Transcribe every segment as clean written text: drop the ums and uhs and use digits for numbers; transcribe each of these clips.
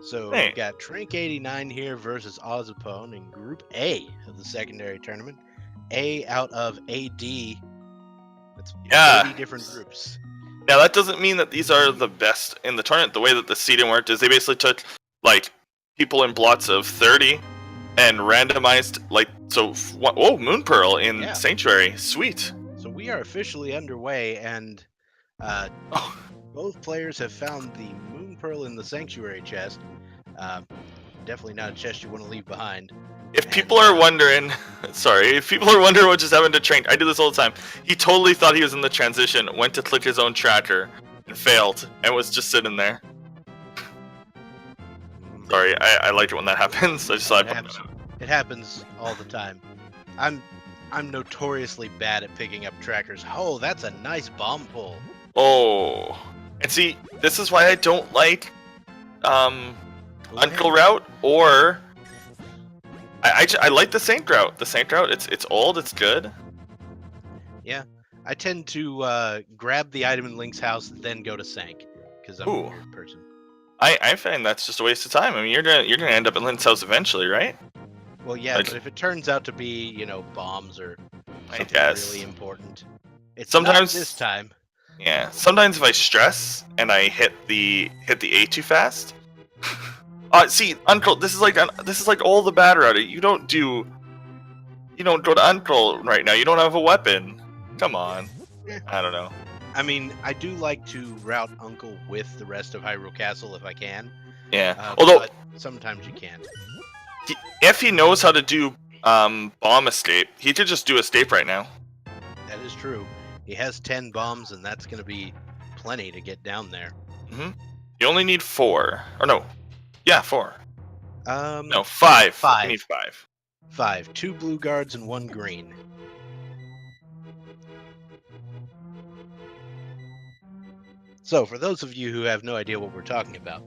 So Hey. we got Tranq89 here versus Ozipone in Group A of the secondary tournament. A out of AD. That's Yeah. 80 different groups. Now that doesn't mean that these are the best in the tournament. The way that the seeding worked is they basically took like people in blots of 30 and randomized Moon Pearl in Sanctuary. Sweet. So we are officially underway, and both players have found the Moon Pearl in the Sanctuary chest. Definitely not a chest you want to leave behind. If people are wondering, if people are wondering what just happened to Tranq, I do this all the time. He totally thought he was in the transition, went to click his own tracker, and failed, and was just sitting there. Sorry, I like it when that happens. I just thought it happens all the time. I'm notoriously bad at picking up trackers. Oh, that's a nice bomb pull. Oh, and see, this is why I don't like Uncle route, or I like the Saint route. The Saint route, it's old, it's good. Yeah, I tend to grab the item in Link's house, then go to Sank, because I'm a weird person. I find that's just a waste of time. I mean, you're gonna end up in Link's house eventually, right? Well, yeah, but if it turns out to be, bombs or something really important, it's sometimes not this time. Yeah, sometimes if I stress and I hit the A too fast. See, Uncle, this is like all the bad routing. You don't go to Uncle right now. You don't have a weapon. Come on. I don't know. I mean, I do like to route Uncle with the rest of Hyrule Castle if I can. Yeah, although sometimes you can't. If he knows how to do bomb escape, he could just do escape right now. That is true. He has 10 bombs, and that's going to be plenty to get down there. Mm-hmm. You only need 4. Or no. Yeah, 4. No, 5. 5. You need 5. 5. 2 blue guards and 1 green. So, for those of you who have no idea what we're talking about,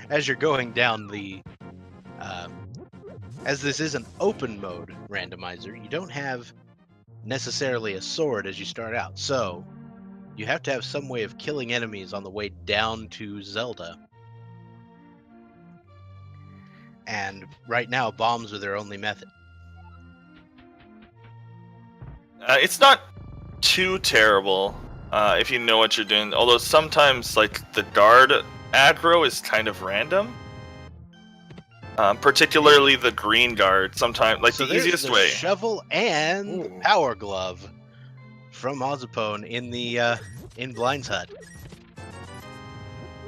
as you're going down the... as this is an open mode randomizer, you don't have necessarily a sword as you start out. So, you have to have some way of killing enemies on the way down to Zelda. And right now, bombs are their only method. It's not too terrible if you know what you're doing. Although sometimes, like, the guard aggro is kind of random. Particularly the green guard. Sometimes, like, so the easiest way. Shovel and the Power Glove from Ozipone in the in Blind's Hut.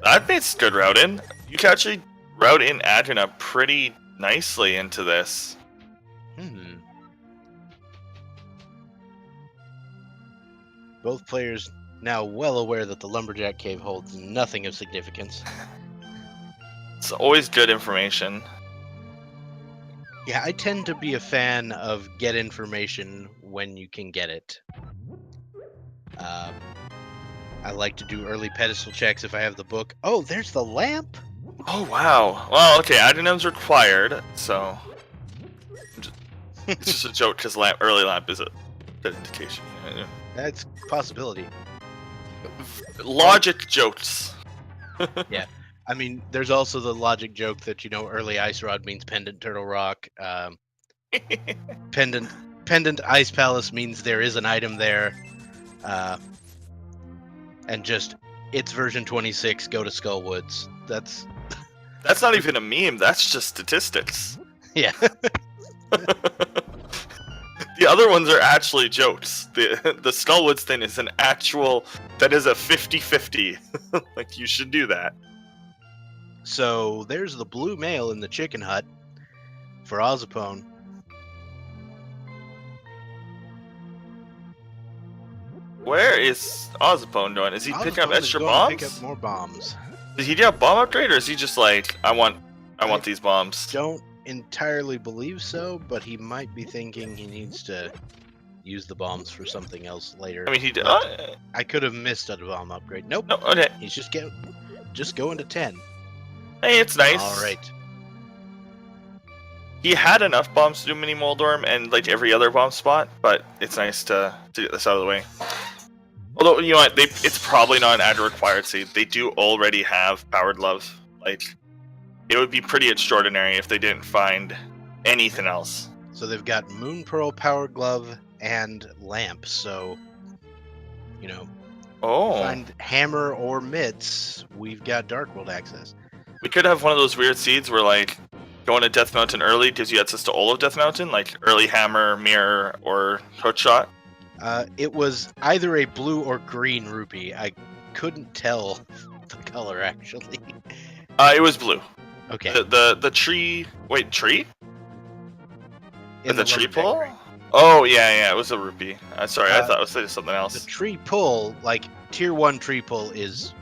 That makes good route in. You can actually route in Adrena pretty nicely into this. Both players now well aware that the Lumberjack Cave holds nothing of significance. It's always good information. Yeah, I tend to be a fan of get information when you can get it. I like to do early pedestal checks if I have the book. Oh, there's the lamp! Oh, wow. Well, okay, Adrenum's required, so... It's just a joke, because early lamp is a good indication. That's a possibility. Logic jokes. Yeah. I mean, there's also the logic joke that, early Ice Rod means Pendant Turtle Rock. Pendant Ice Palace means there is an item there. And just, it's version 26, go to Skullwoods. That's not even a meme, that's just statistics. Yeah. The other ones are actually jokes. The Skullwoods thing is an actual, that is a 50-50. Like, you should do that. So, there's the blue mail in the chicken hut for Ozipone. Where is Ozipone doing? Is he picking up extra bombs? Pick up more bombs. Does he get a bomb upgrade, or is he just like, I want these bombs? Don't entirely believe so, but he might be thinking he needs to use the bombs for something else later. I mean, he did. I could have missed a bomb upgrade. Nope. No, okay. He's just going to 10. Hey, it's nice. All right. He had enough bombs to do Mini Moldorm and like every other bomb spot, but it's nice to get this out of the way. Although, you know what, it's probably not an ad required seed. They do already have Powered Love. Like, it would be pretty extraordinary if they didn't find anything else. So they've got Moon Pearl, Power Glove, and Lamp. So, you know, Oh, find Hammer or Mitts, we've got Dark World access. we could have one of those weird seeds where like going to Death Mountain early gives you access to all of Death Mountain, like early Hammer, Mirror, or Hookshot. It was either a blue or green rupee. I couldn't tell the color actually. It was blue. Okay. The tree. Wait, tree? In The tree lumber deck, pull? right? Oh yeah, it was a rupee. Sorry, I thought it was something The else. tree pull, like tier 1 tree pull, is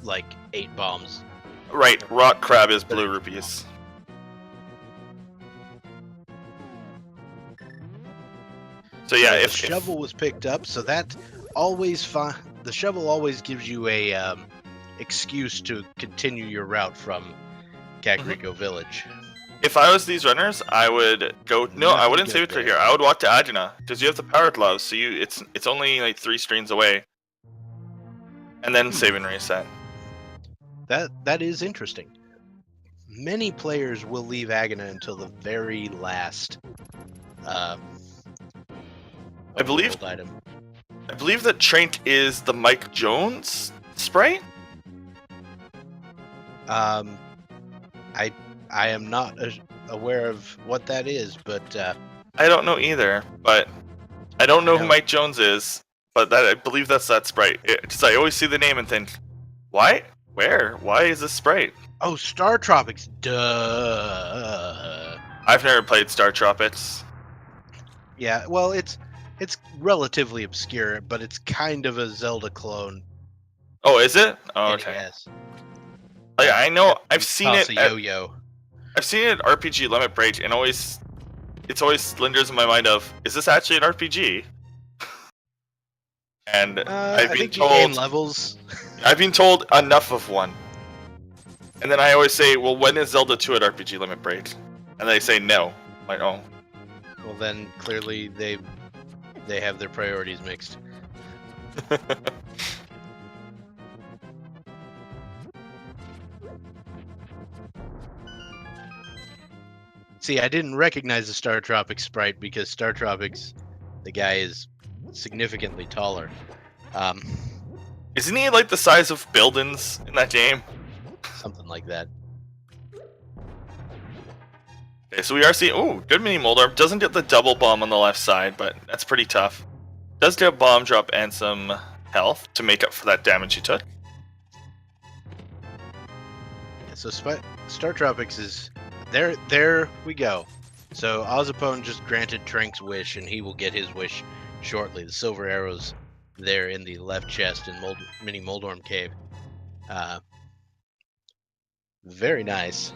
like 8 bombs. Right, rock crab is blue rupees. So yeah, The if shovel was picked up, so that always the shovel always gives you a excuse to continue your route from Kakariko Village. if I was these runners, I would go. No, I Nothing wouldn't good save it for there. here. I would walk to Adjuna because you have the power gloves, so it's only like 3 screens away, and then save and reset. That is interesting. Many players will leave Agana until the very last. I believe- overworld item. I believe that Tranq is the Mike Jones sprite. I am not aware of what that is, but I don't know either, but I don't know who No. Mike Jones is, but I believe that's that sprite. Because I always see the name and think, why? Where? Why is this sprite? oh, Star Tropics, duh. I've never played Star Tropics. Yeah, well, it's relatively obscure, but it's kind of a Zelda clone. Oh, is it? Oh, okay. NES. Like, I know, Except I've you seen toss it. a yo-yo. I've seen it at RPG Limit Break, and it's always lingers in my mind of, is this actually an RPG? And I I've been think you gain told, levels. I've been told enough of one. And then I always say, well, when is Zelda 2 at RPG Limit Break? And they say no. I'm like, oh. Well, then clearly they have their priorities mixed. See, I didn't recognize the Star Tropics sprite because Star Tropics, the guy is significantly taller. Isn't he like the size of buildings in that game? Something like that. Okay, so we are seeing, ooh, good mini Moldorp. Doesn't get the double bomb on the left side, but that's pretty tough. Does get bomb drop and some health to make up for that damage he took. So Star Tropics is there. There we go. So Ozipone just granted Tranq's wish, and he will get his wish shortly. The silver arrows there in the left chest in Mini Moldorm Cave. Very nice.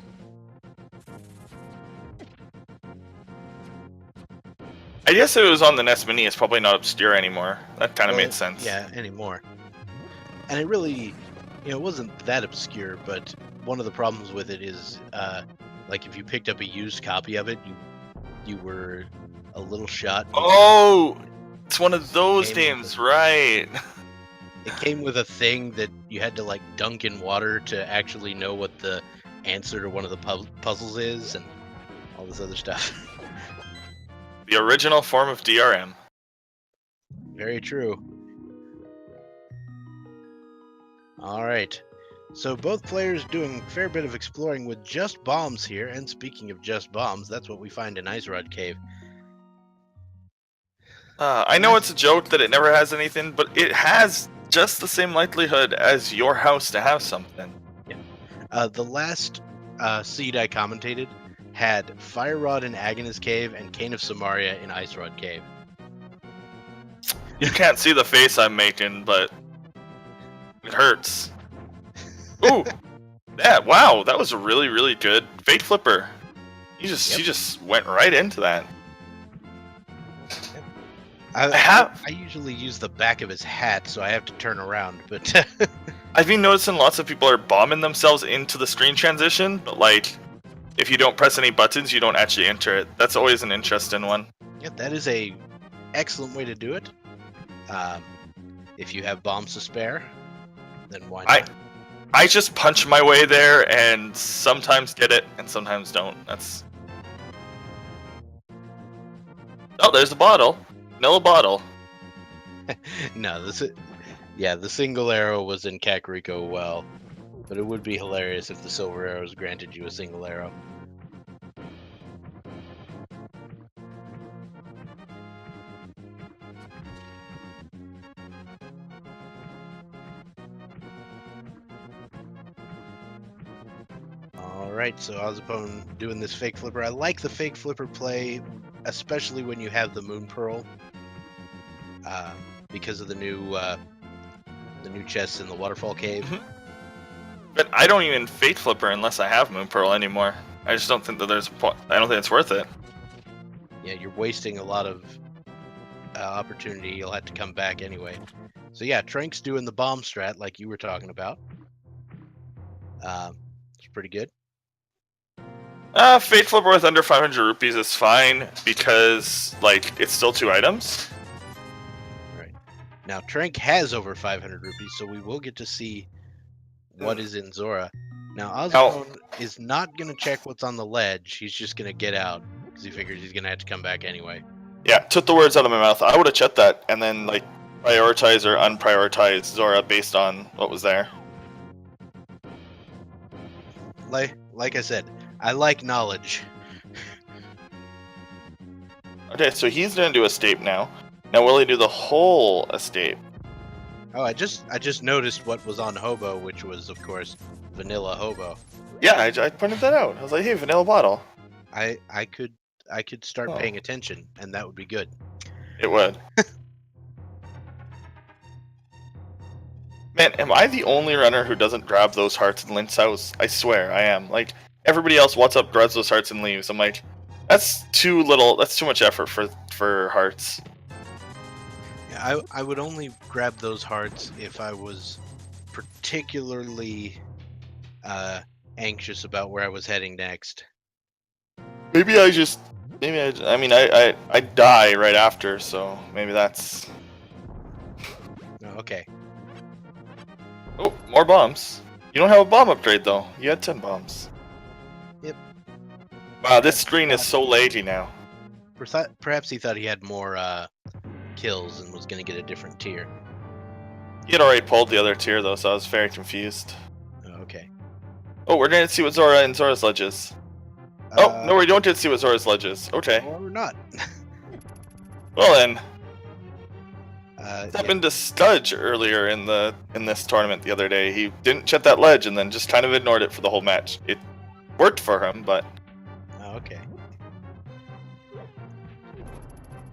I guess if it was on the NES Mini, it's probably not obscure anymore. That kind of Well, made sense. Yeah, anymore. And it really, it wasn't that obscure, but one of the problems with it is, like if you picked up a used copy of it, you were a little shot. Oh, it's one of those Came games, with right? It came with a thing that you had to like dunk in water to actually know what the answer to one of the puzzles is, and all this other stuff. The original form of DRM. Very true. All right. So both players doing a fair bit of exploring with just bombs here. And speaking of just bombs, that's what we find in Ice Rod Cave. I know it's a joke that it never has anything, but it has just the same likelihood as your house to have something. The last seed I commentated had Fire Rod in Agnes Cave and Cane of Samaria in Ice Rod Cave. You can't see the face I'm making, but it hurts. Ooh, yeah! Wow, that was a really, really good Fate Flipper. He just went right into that. I usually use the back of his hat, so I have to turn around. But I've been noticing lots of people are bombing themselves into the screen transition, but like, if you don't press any buttons, you don't actually enter it. That's always an interesting one. yeah, that is a excellent way to do it. If you have bombs to spare, then why not? I just punch my way there and sometimes get it and sometimes don't. That's. Oh, there's a bottle. Vanilla bottle. No, yeah, the single arrow was in Kakariko well, but it would be hilarious if the silver arrows granted you a single arrow. Alright, so Ozipone doing this fake flipper. I like the fake flipper play, especially when you have the Moon Pearl, because of the new chests in the waterfall cave. But I don't even fake flipper unless I have Moon Pearl anymore. I just don't think that I don't think it's worth it. Yeah, you're wasting a lot of opportunity. You'll have to come back anyway. So yeah, Trank's doing the bomb strat like you were talking about. It's pretty good. Fake flipper with under 500 rupees is fine because like it's still 2 items. Right. Now Trank has over 500 rupees, so we will get to see what is in Zora. Now Ozipone is not going to check what's on the ledge. He's just going to get out because he figures he's going to have to come back anyway. Yeah, took the words out of my mouth. I would have checked that and then like prioritize or unprioritize Zora based on what was there. Like I said, I like knowledge. Okay, so he's gonna do escape now. Now will he do the whole escape? Oh, I just noticed what was on Hobo, which was of course vanilla Hobo. Yeah, I pointed that out. I was like, hey, vanilla bottle. I could start paying attention, and that would be good. It would. Man, am I the only runner who doesn't grab those hearts in Lynch's house? I swear, I am. Like, everybody else, what's up, grabs those hearts and leaves. I'm like, that's too little, that's too much effort for hearts. Yeah, I would only grab those hearts if I was particularly anxious about where I was heading next. I mean, I die right after, so maybe that's... Oh, okay. Oh, more bombs. You don't have a bomb upgrade, though. You had 10 bombs. Yep. Wow, this screen is so laggy now. Perhaps he thought he had more kills and was going to get a different tier. He had already pulled the other tier, though, so I was very confused. Oh, okay. Oh, we're going to see what Zora and Zora's ledge is. Oh, no, we don't get to see what Zora's ledge is. Okay. Or not. Well, then. It happened to Studge earlier in this tournament the other day. He didn't check that ledge and then just kind of ignored it for the whole match. It worked for him, but... Oh, okay.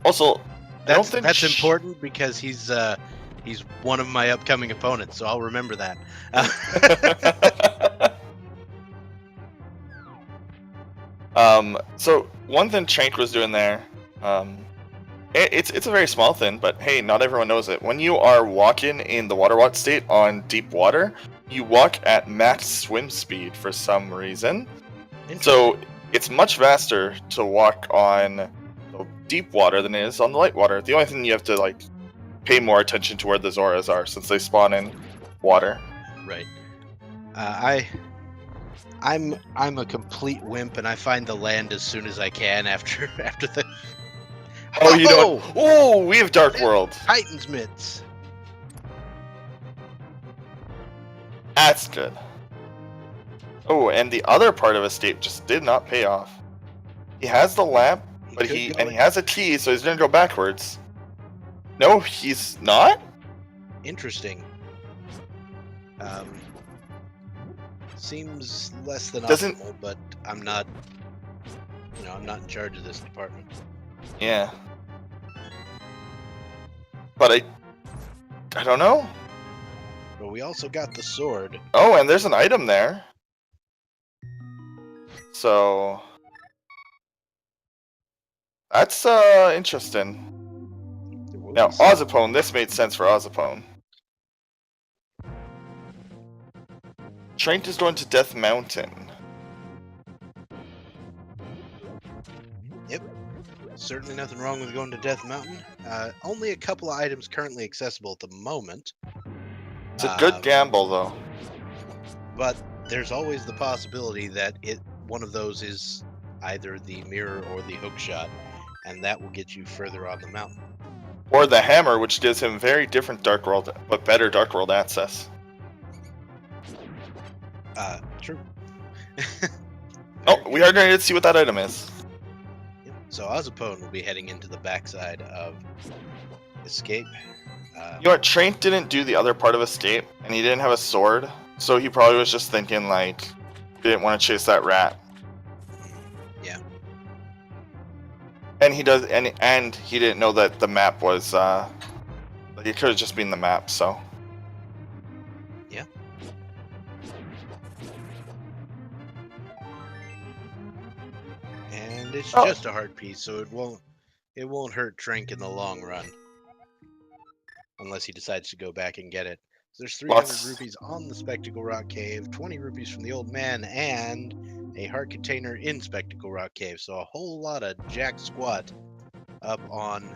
Also, that's important because he's one of my upcoming opponents, so I'll remember that. So one thing Tranq was doing there, it's a very small thing, but hey, not everyone knows it. When you are walking in the water walk state on deep water, you walk at max swim speed for some reason. So it's much faster to walk on deep water than it is on the light water. The only thing you have to like pay more attention to where the Zoras are since they spawn in water. Right. I'm a complete wimp, and I find the land as soon as I can after the. Oh, you don't. Oh, we have Dark World. Titan's mitts. That's good. Oh, and the other part of escape just did not pay off. He has the lamp, but he has a key, so he's gonna go backwards. No, he's not. Interesting. Seems less than optimal, but I'm not. I'm not in charge of this department. Yeah. But I don't know. But we also got the sword. Oh, and there's an item there. So that's interesting. Now, Ozipone, this made sense for Ozipone. Tranq is going to Death Mountain. Yep. Certainly nothing wrong with going to Death Mountain. Only a couple of items currently accessible at the moment. It's a good gamble, though. but there's always the possibility that one of those is either the mirror or the hook shot, and that will get you further on the mountain. Or the hammer, which gives him very different Dark World, but better Dark World access. True. Oh, we are going to see what that item is. Yep. So Ozipone will be heading into the backside of Escape. You know what? Tranq didn't do the other part of Escape, and he didn't have a sword, so he probably was just thinking, like, he didn't want to chase that rat. Yeah. And he does, and he didn't know that the map was, like, it could have just been the map, so. Yeah. And it's just a hard piece, so it won't hurt Tranq in the long run. Unless he decides to go back and get it. So there's 300 rupees on the Spectacle Rock Cave, 20 rupees from the old man, and a heart container in Spectacle Rock Cave. So a whole lot of jack squat up on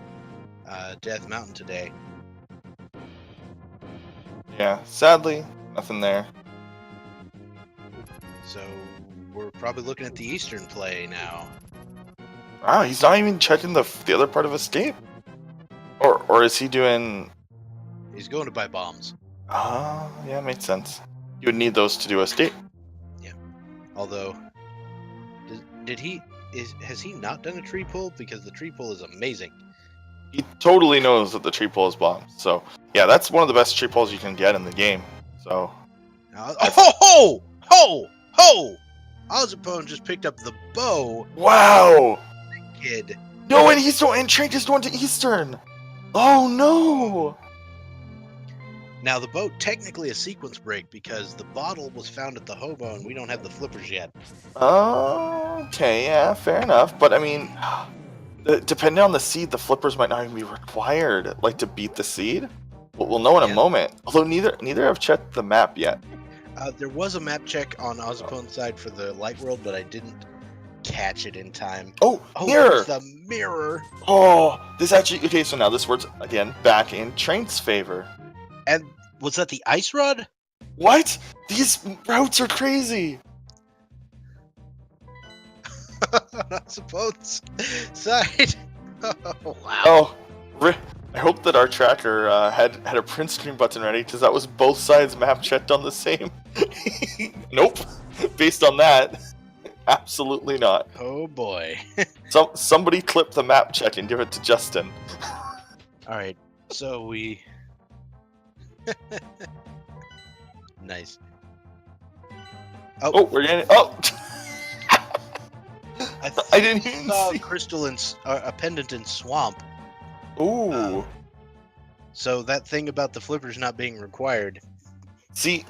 Death Mountain today. Yeah, sadly, nothing there. So we're probably looking at the Eastern play now. Wow, he's not even checking the other part of Escape? Or is he doing... He's going to buy bombs. Oh, yeah, makes sense. You would need those to do Escape. Yeah. Although, has he not done a tree pull? Because the tree pull is amazing. He totally knows that the tree pull is bombs. So, yeah, that's one of the best tree pulls you can get in the game. So... ho! Ozipone just picked up the bow. Wow! Kid. No, and Tranq is going to Eastern! Oh, no! Now, the boat technically a sequence break because the bottle was found at the hobo and we don't have the flippers yet. Okay, yeah, fair enough. But, I mean, depending on the seed, the flippers might not even be required, like, to beat the seed. We'll know in a moment. Although neither have checked the map yet. There was a map check on Ozipone's side for the light world, but I didn't catch it in time. Oh, mirror! The mirror! Oh, this actually... Okay, so now this word's, again, back in Tranq's favor. And was that the ice rod? What? These routes are crazy! Ozipone's side. Oh, wow. Oh, I hope that our tracker had a print screen button ready, because that was both sides map checked on the same. Nope. Based on that, absolutely not. Oh boy. Somebody clip the map check and give it to Justin. Alright, so we... Nice. Oh, we're getting... Oh! I didn't even saw see. crystal in a pendant in swamp. Ooh. So that thing about the flippers not being required. See,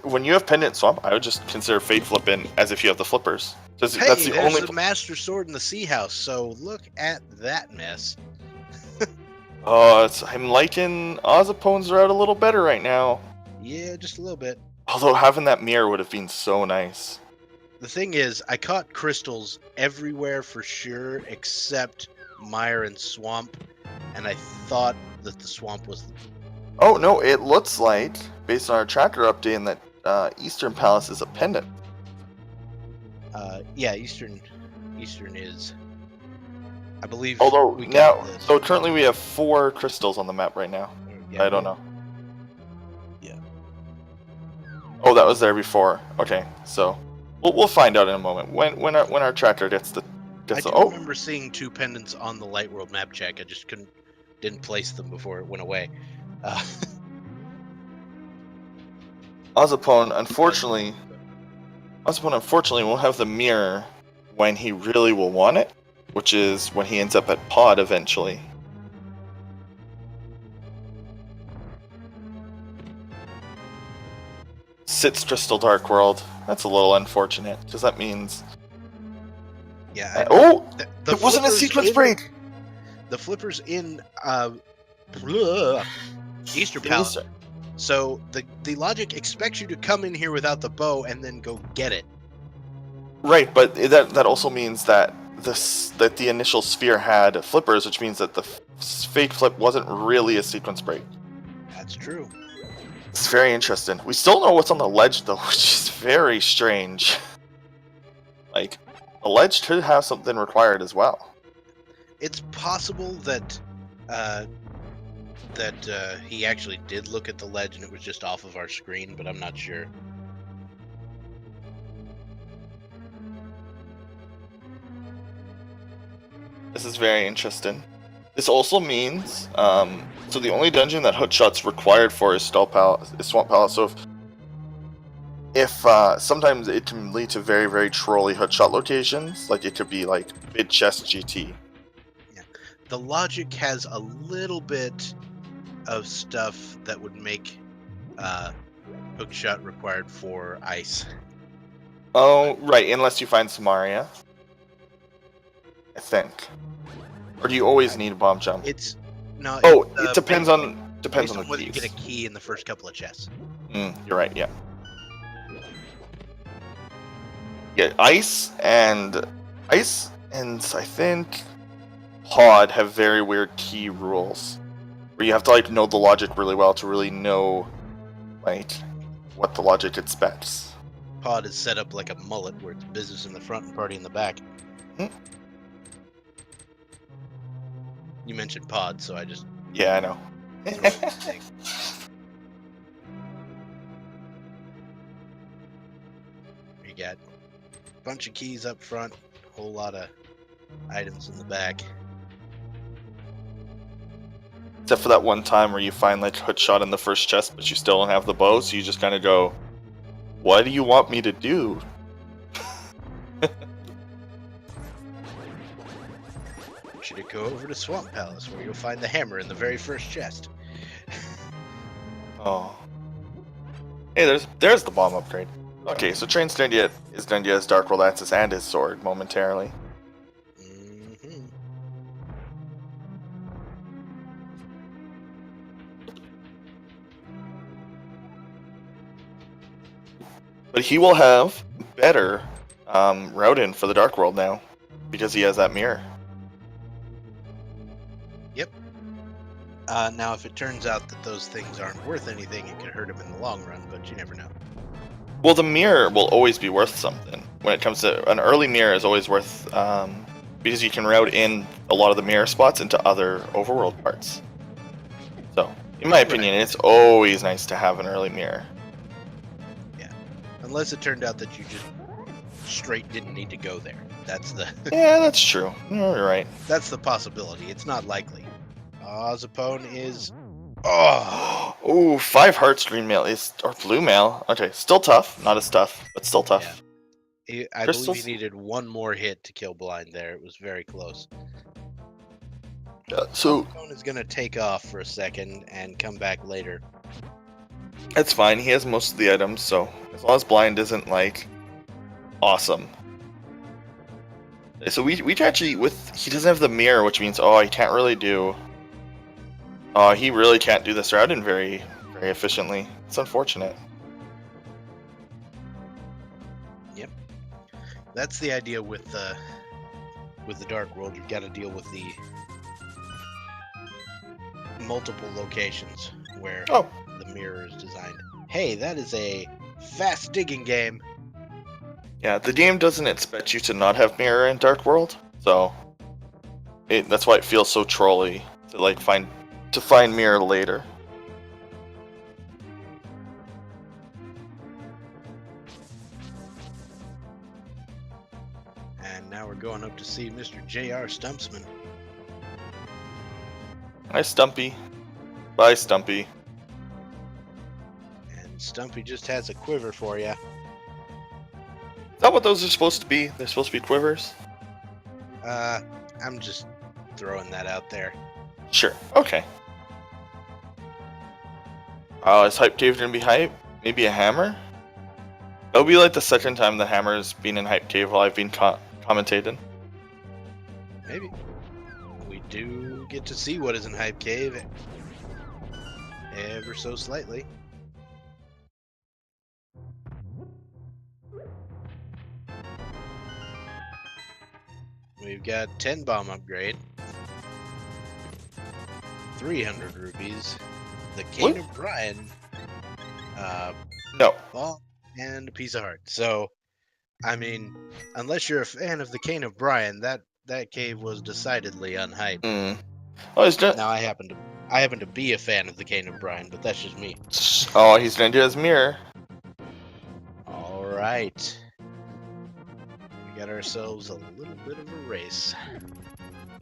when you have pendant swamp, I would just consider fate flipping as if you have the flippers. Hey, that's the there's only. a master sword in the sea house. So look at that mess. I'm liking Ozipone's route a little better right now. Yeah, just a little bit. Although having that mirror would have been so nice. The thing is, I caught crystals everywhere for sure, except mire and swamp, and I thought that the swamp was. Oh no, it looks like, based on our tracker update, that Eastern Palace is a pendant. Yeah, Eastern is. I believe. Although we now, this. so currently we have 4 crystals on the map right now. Yeah, I don't know. Yeah. Oh, that was there before. Okay, so we'll find out in a moment when our tracker gets the. I do remember seeing 2 pendants on the Light World map check. I just didn't place them before it went away. Ozipone, unfortunately, won't have the mirror when he really will want it, which is when he ends up at Pod eventually. Sits Crystal Dark World. That's a little unfortunate, because that means... Yeah. It wasn't a sequence break! The flipper's in Easter Palace. So the logic expects you to come in here without the bow and then go get it. Right, but that also means that the initial sphere had flippers, which means that the fake flip wasn't really a sequence break. That's true. It's very interesting. We still know what's on the ledge though, which is very strange. Like, the ledge could have something required as well. It's possible that he actually did look at the ledge and it was just off of our screen, but I'm not sure. This is very interesting. This also means, so the only dungeon that Hookshot's required for is Swamp Palace. So if sometimes it can lead to very, very trolly Hookshot locations, like it could be like Mid Chest GT. Yeah, the logic has a little bit of stuff that would make Hookshot required for ice. Oh, right, unless you find Samaria. I think. Or do you always need a bomb jump? It's no. Oh, it's, it depends on the whether you keys. get a key in the first couple of chests. You're right. Yeah. Yeah, ice and I think Pod have very weird key rules, where you have to like know the logic really well to really know like what the logic expects. Pod is set up like a mullet, where it's business in the front and party in the back. You mentioned Pod, so I just Yeah, I know. You got a bunch of keys up front, a whole lot of items in the back. Except for that one time where you find like Hookshot in the first chest, but you still don't have the bow, so you just kind of go, "What do you want me to do?" You should go over to Swamp Palace, where you'll find the hammer in the very first chest. Oh. Hey, there's the bomb upgrade. Okay, so Train's going to get his Dark World Axis and his sword momentarily. Mm-hmm. But he will have better route in for the Dark World now, because he has that mirror. Yep. Now, if it turns out that those things aren't worth anything, it could hurt him in the long run, but you never know. Well, the mirror will always be worth something. When it comes to an early mirror is always worth, because you can route in a lot of the mirror spots into other overworld parts. So, in my opinion, it's always nice to have an early mirror. Yeah. Unless it turned out that you just straight didn't need to go there. That's the Yeah, that's true. You're right. that's the possibility. It's not likely. Ozipone is Ooh, 5 hearts green mail or blue mail. Okay, still tough. Not as tough, but still tough. Yeah. I believe he needed one more hit to kill Blind there. It was very close. So Ozipone is gonna take off for a second and come back later. that's fine. He has most of the items, so as long as Blind isn't like awesome. So we actually he doesn't have the mirror, which means he can't really do. He really can't do this route in very, very efficiently. It's unfortunate. Yep. That's the idea with the Dark World. You've got to deal with the multiple locations where the mirror is designed. Hey, that is a fast digging game. Yeah, the game doesn't expect you to not have mirror in Dark World, so that's why it feels so trolly to like find mirror later. And now we're going up to see Mr. J.R. Stumpsman. Hi, Stumpy. Bye, Stumpy. And Stumpy just has a quiver for you. Is that what those are supposed to be? They're supposed to be quivers? I'm just throwing that out there. Sure. Okay. Is Hype Cave gonna be hype? Maybe a hammer? It'll be like the second time the hammer's been in Hype Cave while I've been commentating. Maybe. We do get to see what is in Hype Cave. Ever so slightly. We've got 10 bomb upgrade. 300 rupees. The King of Brian. No. ball and a piece of heart. So, I mean, unless you're a fan of the Cane of Brian, that cave was decidedly unhyped. Mm. Oh, he's done. Now I happen to be a fan of the Cane of Brian, but that's just me. Oh, he's gonna do his mirror. All right. We got ourselves a little bit of a race.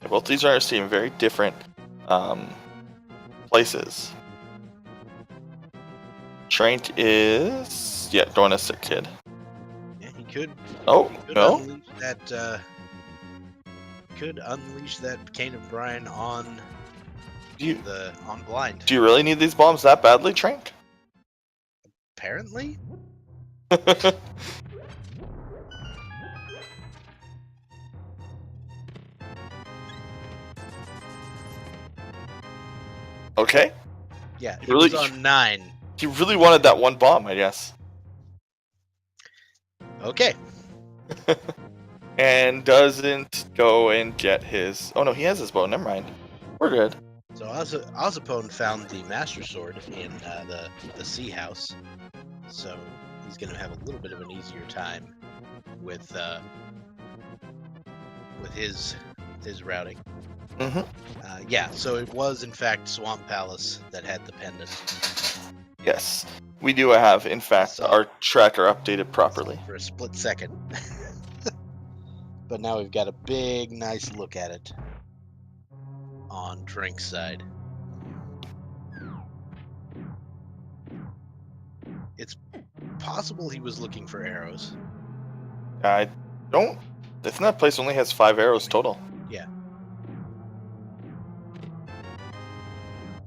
Yeah, both these runners seem very different places. Tranq is going a sick kid. Yeah, he could. Oh He could no! unleash that. Could unleash that Cane of Brian on on blind. Do you really need these bombs that badly, Tranq? Apparently. Okay. Yeah, he Really? was on 9. He really wanted that one bomb, I guess. Okay. And doesn't go and get his... Oh no, he has his bow. Never mind. We're good. So Ozipone found the Master Sword in the Sea House, so he's gonna have a little bit of an easier time with his routing. Mm-hmm. Yeah, so it was in fact Swamp Palace that had the pendant. Yes. We do have, in fact, our tracker updated properly. For a split second. But now we've got a big, nice look at it on Tranq's side. It's possible he was looking for arrows. I don't... Isn't that place only has 5 arrows total? Yeah.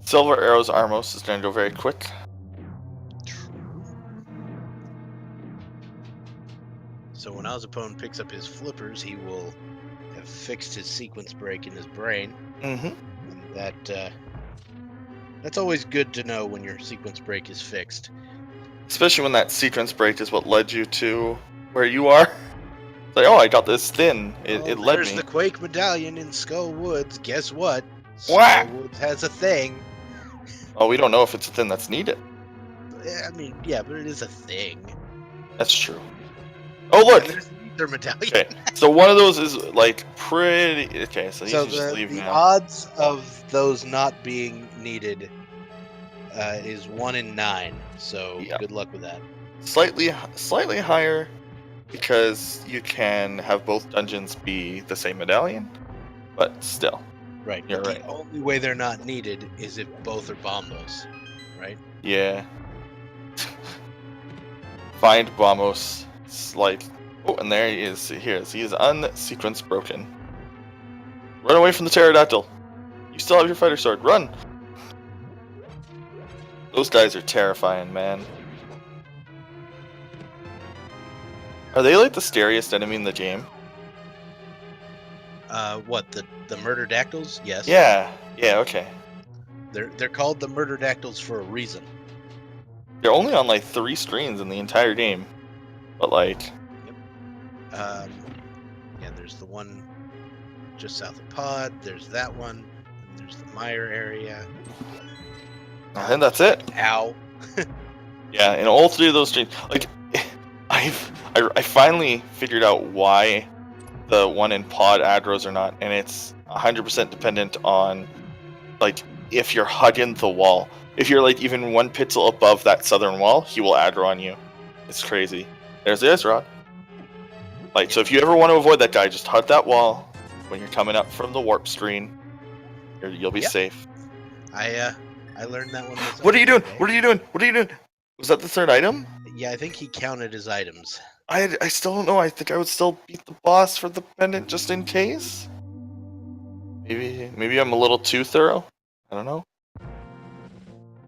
Silver arrows Armos is going to go very quick. So when Ozipone picks up his flippers, he will have fixed his sequence break in his brain. Mm-hmm. And that's always good to know when your sequence break is fixed. Especially when that sequence break is what led you to where you are. It's like, oh, I got this thin. It led me. There's the Quake Medallion in Skull Woods. Guess what? Whack! Skull Woods has a thing. Oh, we don't know if it's a thing that's needed. I mean, yeah, but it is a thing. That's true. Oh, look! Yeah, there's their medallion. Okay, so one of those is like pretty... Okay, so you So can just leave the now. odds of those not being needed is 1 in 9. So Yeah. good luck with that. Slightly higher because you can have both dungeons be the same medallion, but still. Right. You're but right. The only way they're not needed is if both are bombos, right? Yeah. Find Vamos. It's like... Oh, and there he is. He is unsequence broken. Run away from the pterodactyl. You still have your fighter sword. Run! Those guys are terrifying, man. Are they like the scariest enemy in the game? What, the murderdactyls? Yes. Yeah, okay. They're called the murderdactyls for a reason. They're only on like 3 screens in the entire game. But like... Yeah, there's the one just south of Pod, there's that one, and there's the Meyer area. I think that's it. Ow. Yeah, in all 3 of those streams, like, I finally figured out why the one in Pod aggros or not, and it's 100% dependent on, like, if you're hugging the wall. If you're like even 1 pixel above that southern wall, he will aggro on you. It's crazy. There's the ice rod. Like, so if you ever want to avoid that guy, just hug that wall when you're coming up from the warp screen. You'll be safe. I learned that one. What are you doing? What are you doing? What are you doing? Was that the 3rd item? Yeah, I think he counted his items. I still don't know. I think I would still beat the boss for the pendant just in case. Maybe I'm a little too thorough. I don't know.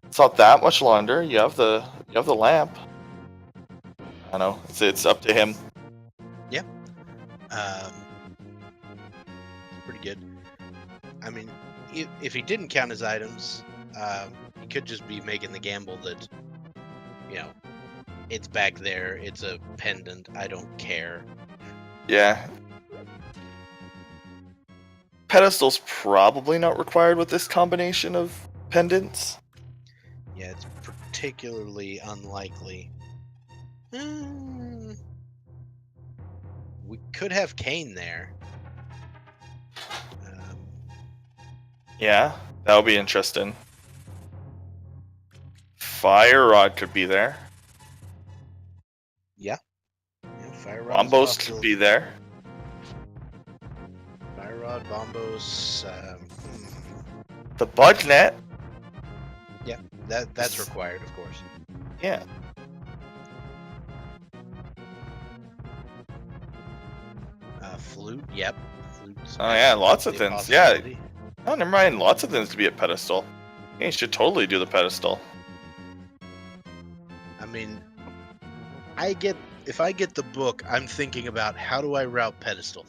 It's not that much longer. You have the lamp. I don't know. It's up to him. Yeah. Pretty good. I mean, if he didn't count his items, he could just be making the gamble that, you know, it's back there, it's a pendant, I don't care. Yeah. Pedestal's probably not required with this combination of pendants. Yeah, it's particularly unlikely. We could have Kane there. Yeah, that would be interesting. Fire Rod could be there. Yeah, Fire Rod is Bombos possible. could be there. Fire Rod, Bombos. The Bug Net. Yeah, that's required, of course. Yeah. Flute. Yep. Flute's Oh yeah, lots of absolutely a things. Yeah. possibility. Oh, never mind. Lots of things to be at pedestal. Yeah, you should totally do the pedestal. I mean, if I get the book, I'm thinking about how do I route pedestal.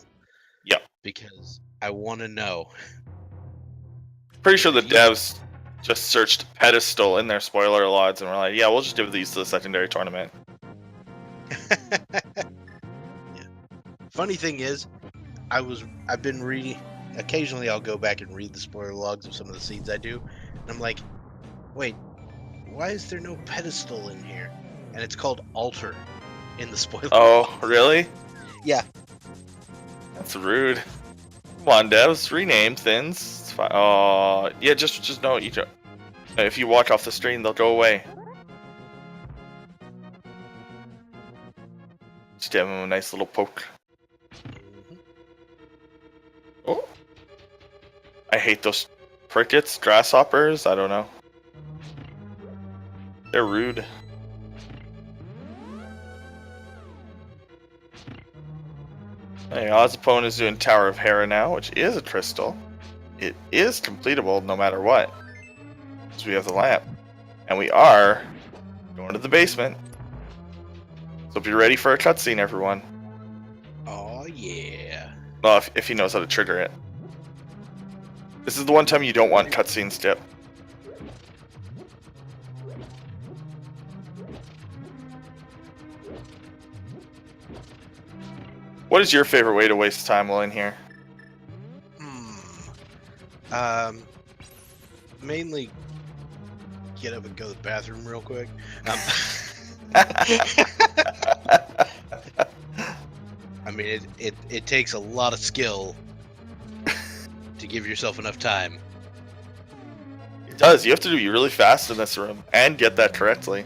Yep. Because I want to know. Pretty sure the devs just searched pedestal in their spoiler logs and were like, yeah, we'll just give these to the secondary tournament. Yeah. Funny thing is, I've been reading. Occasionally, I'll go back and read the spoiler logs of some of the seeds I do, and I'm like, wait, why is there no pedestal in here? And it's called altar in the spoiler. Oh, really? Yeah. That's rude. Come on, devs, rename things. It's fine. Oh, yeah, just know if you walk off the screen, they'll go away. Just give them a nice little poke. Oh, I hate those crickets, grasshoppers. I don't know. They're rude. Hey, Ozipone is doing Tower of Hera now, which is a crystal. It is completable no matter what. Because we have the lamp. And we are going to the basement. So be ready for a cutscene, everyone. Oh, yeah. Well, if he knows how to trigger it. This is the one time you don't want cutscenes, Dip. What is your favorite way to waste time while in here? Mainly get up and go to the bathroom real quick. I mean, it takes a lot of skill to give yourself enough time. It does. You have to do really fast in this room and get that correctly.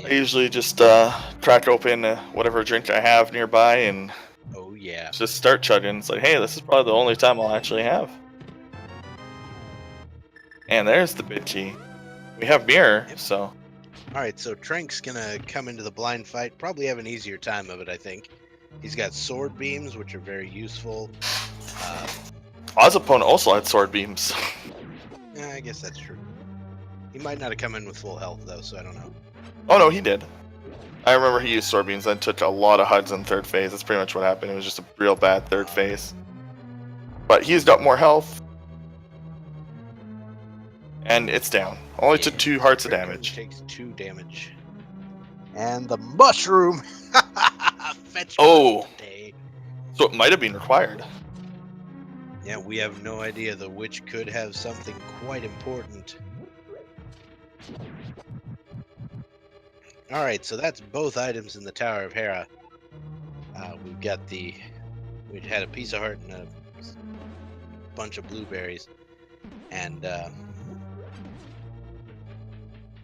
I usually just crack open whatever drink I have nearby and oh yeah, just start chugging. It's like, hey, this is probably the only time I'll actually have. And there's the bid key. We have mirror, so. All right, so Tranq's gonna come into the blind fight. Probably have an easier time of it, I think. He's got sword beams, which are very useful. Ozipone also had sword beams. Yeah, I guess that's true. He might not have come in with full health though, so I don't know. Oh no, he did. I remember he used sword beams and took a lot of HUDs in third phase. That's pretty much what happened. It was just a real bad third phase. But he's got more health. And it's down. Only took 2 hearts of damage. Takes 2 damage. And the mushroom! Fetch Oh! day. So it might have been required. Yeah, we have no idea. The witch could have something quite important. Alright, so that's both items in the Tower of Hera. We'd had a piece of heart and a bunch of blueberries. And,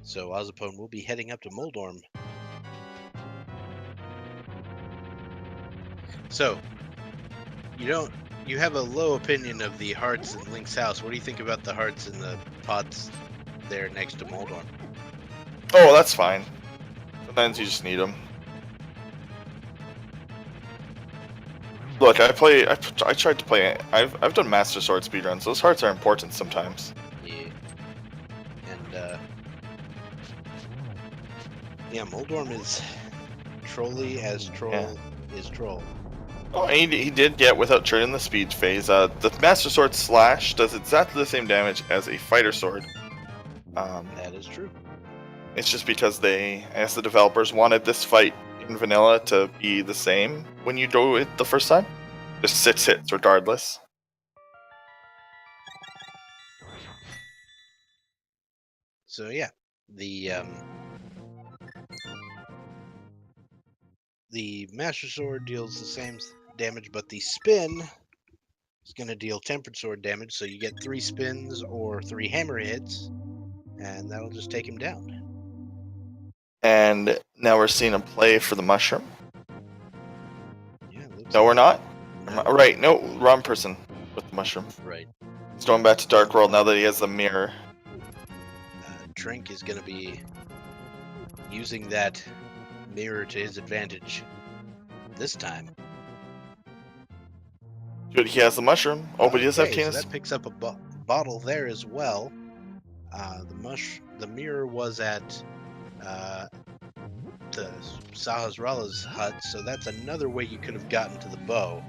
so Ozipone will be heading up to Moldorm. So, you have a low opinion of the hearts in Link's house. What do you think about the hearts in the pots there next to Moldorm? Oh, that's fine. Sometimes you just need them. Look, I tried to play. I've done Master Sword speedruns. Those hearts are important sometimes. Yeah. And yeah, Moldorm is trolly as troll is troll. Oh, and he did get without turning the speed phase. The Master Sword Slash does exactly the same damage as a Fighter Sword. That is true. It's just because I guess the developers wanted this fight in vanilla to be the same when you do it the first time. Just 6 hits regardless. So yeah, the Master Sword deals the same damage, but the spin is going to deal tempered sword damage. So you get 3 spins or 3 hammer hits, and that'll just take him down. And now we're seeing a play for the mushroom. Yeah. No, we're not. No. Right. No, wrong person with the mushroom. Right. He's going back to Dark World now that he has the mirror. Tranq is going to be using that mirror to his advantage this time. Good, he has the mushroom. Oh, but he does have So Canis. that picks up a bottle there as well. The mirror was at the Sahasrala's hut, so that's another way you could have gotten to the bow.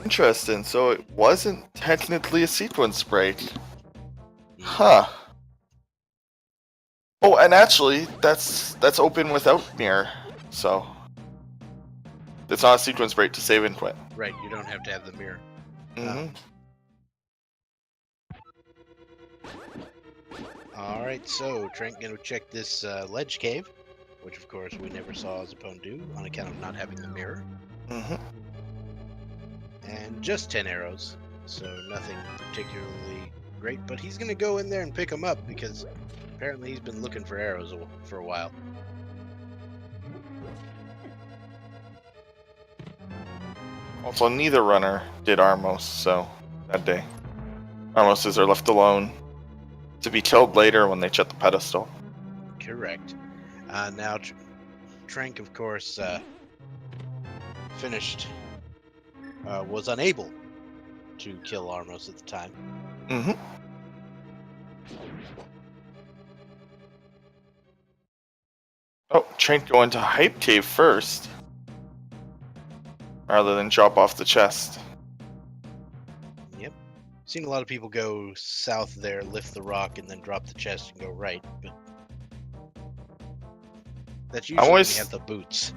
Interesting. So it wasn't technically a sequence break. Huh. Oh, and actually, that's open without mirror, so it's not a sequence break to save and quit. Right, you don't have to have the mirror. Mm-hmm. Alright, so Tranq gonna check this ledge cave, which of course we never saw Ozipone do on account of not having the mirror. Mm-hmm. And just 10 arrows, so nothing particularly great, but he's gonna go in there and pick them up because apparently he's been looking for arrows for a while. Also, neither runner did Armos, so that day. Armoses are left alone to be killed later when they check the pedestal. Correct. Now, Tranq, of course, was unable to kill Armos at the time. Mm-hmm. Oh, Tranq going to Hype Cave first, rather than drop off the chest. Yep. Seen a lot of people go south there, lift the rock, and then drop the chest and go right, but that's usually when you have the boots.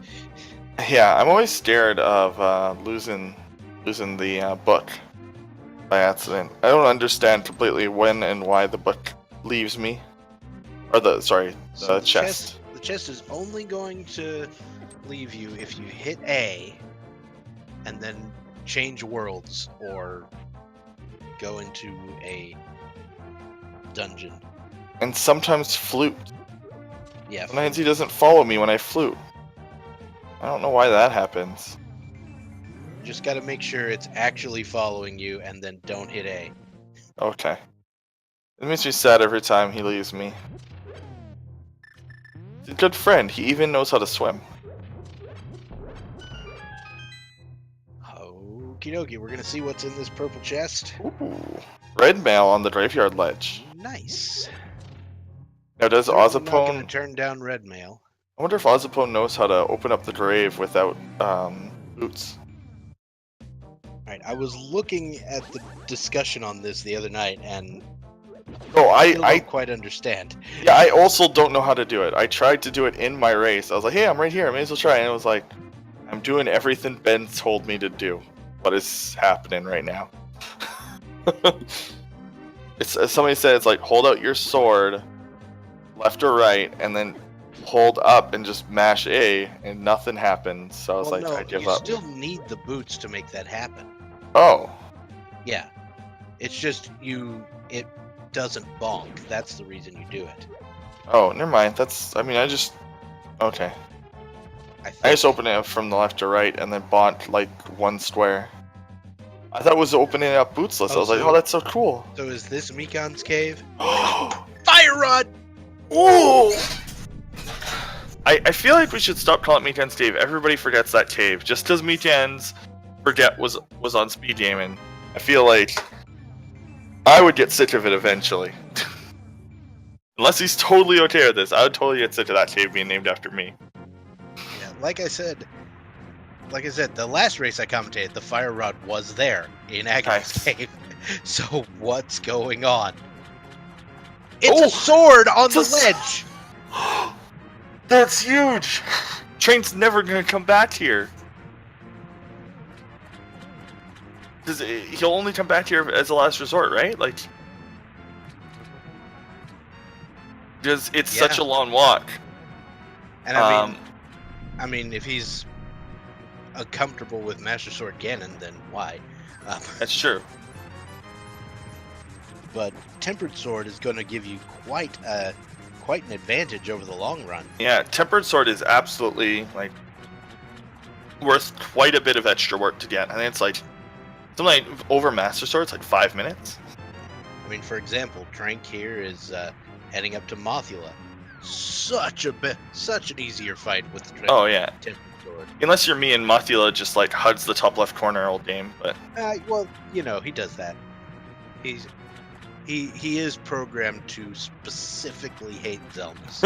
Yeah, I'm always scared of losing the book by accident. I don't understand completely when and why the book leaves me, or the chest. The chest is only going to leave you if you hit A, and then change worlds or go into a dungeon. And sometimes flute. Yeah. Sometimes he doesn't follow me when I flute. I don't know why that happens. You just got to make sure it's actually following you, and then don't hit A. Okay. It makes me sad every time he leaves me. He's a good friend. He even knows how to swim. Okie dokie, we're gonna see what's in this purple chest. Ooh. Red mail on the graveyard ledge. Nice. Now does I'm not gonna Ozipone... turn down red mail. I wonder if Ozipone knows how to open up the grave without boots. Alright, I was looking at the discussion on this the other night, and I don't quite understand. Yeah, I also don't know how to do it. I tried to do it in my race. I was like, hey, I'm right here. I may as well try. And it was like, I'm doing everything Ben told me to do. What is happening right now? It's somebody said it's like, hold out your sword, left or right, and then hold up and just mash A, and nothing happens. So I was like, I give up. You still need the boots to make that happen. Oh. Yeah. It's just it doesn't bonk. That's the reason you do it. Oh, never mind. Okay. I just opened it up from the left to right and then bought like one square. I thought it was opening up bootsless. I was like, oh, that's so cool. So is this Mikan's cave? Fire rod! Ooh! I feel like we should stop calling it Mikan's cave. Everybody forgets that cave. Just because Mikan's was on speed gaming. I feel like I would get sick of it eventually. Unless he's totally okay with this, I would totally get sick of that cave being named after me. Yeah, like I said, the last race I commentated, the fire rod was there in Agnes Cave. So what's going on? It's a sword on the ledge! That's huge! Train's never gonna come back here. He'll only come back here as a last resort, right? Like, because it's Yeah. such a long walk. And I mean, if he's comfortable with Master Sword Ganon, then why? That's true. But Tempered Sword is going to give you quite an advantage over the long run. Yeah, Tempered Sword is absolutely like worth quite a bit of extra work to get. I think it's like something like over Master Sword, it's like 5 minutes. I mean, for example, Tranq here is heading up to Mothula. Such an easier fight with the Oh yeah, Tempered Sword. unless you're me and Mothula just like HUDs the top left corner all game, but Well, you know, he does that. He is programmed to specifically hate Zeldas.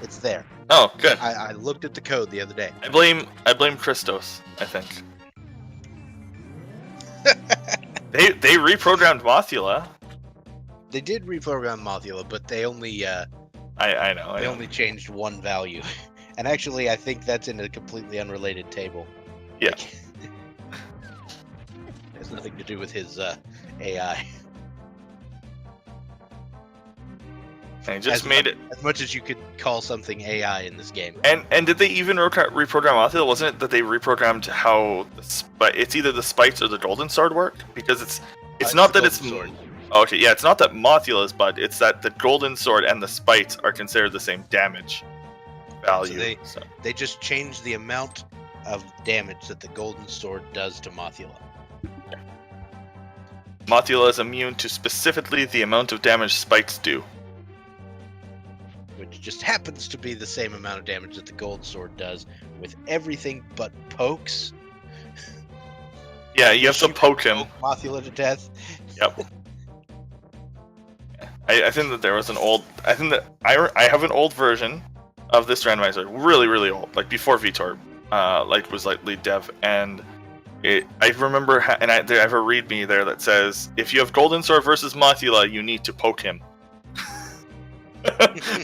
It's there. Oh, good. I looked at the code the other day. I blame Christos, I think. They reprogrammed Mothula. They did reprogram Mothula, but they only I know. they only changed one value. And actually, I think that's in a completely unrelated table. Yeah. Like, it has nothing to do with his AI. They just made it. As much as you could call something AI in this game. And did they even reprogram Mothula? Wasn't it that they reprogrammed how it's either the spikes or the golden sword work? Because it's not that it's sword. Okay, yeah, it's not that Mothula's bud, it's that the golden sword and the spikes are considered the same damage value. So they just changed the amount of damage that the golden sword does to Mothula. Yeah. Mothula is immune to specifically the amount of damage spikes do. Which just happens to be the same amount of damage that the gold sword does with everything but pokes. Yeah, you have to poke him. Mothula to death. Yep. I think that there was an old. I think that I have an old version of this randomizer, really, really old, like before VTOR, was lead dev, and I remember, I have a README there that says if you have Golden Sword versus Mothula, you need to poke him,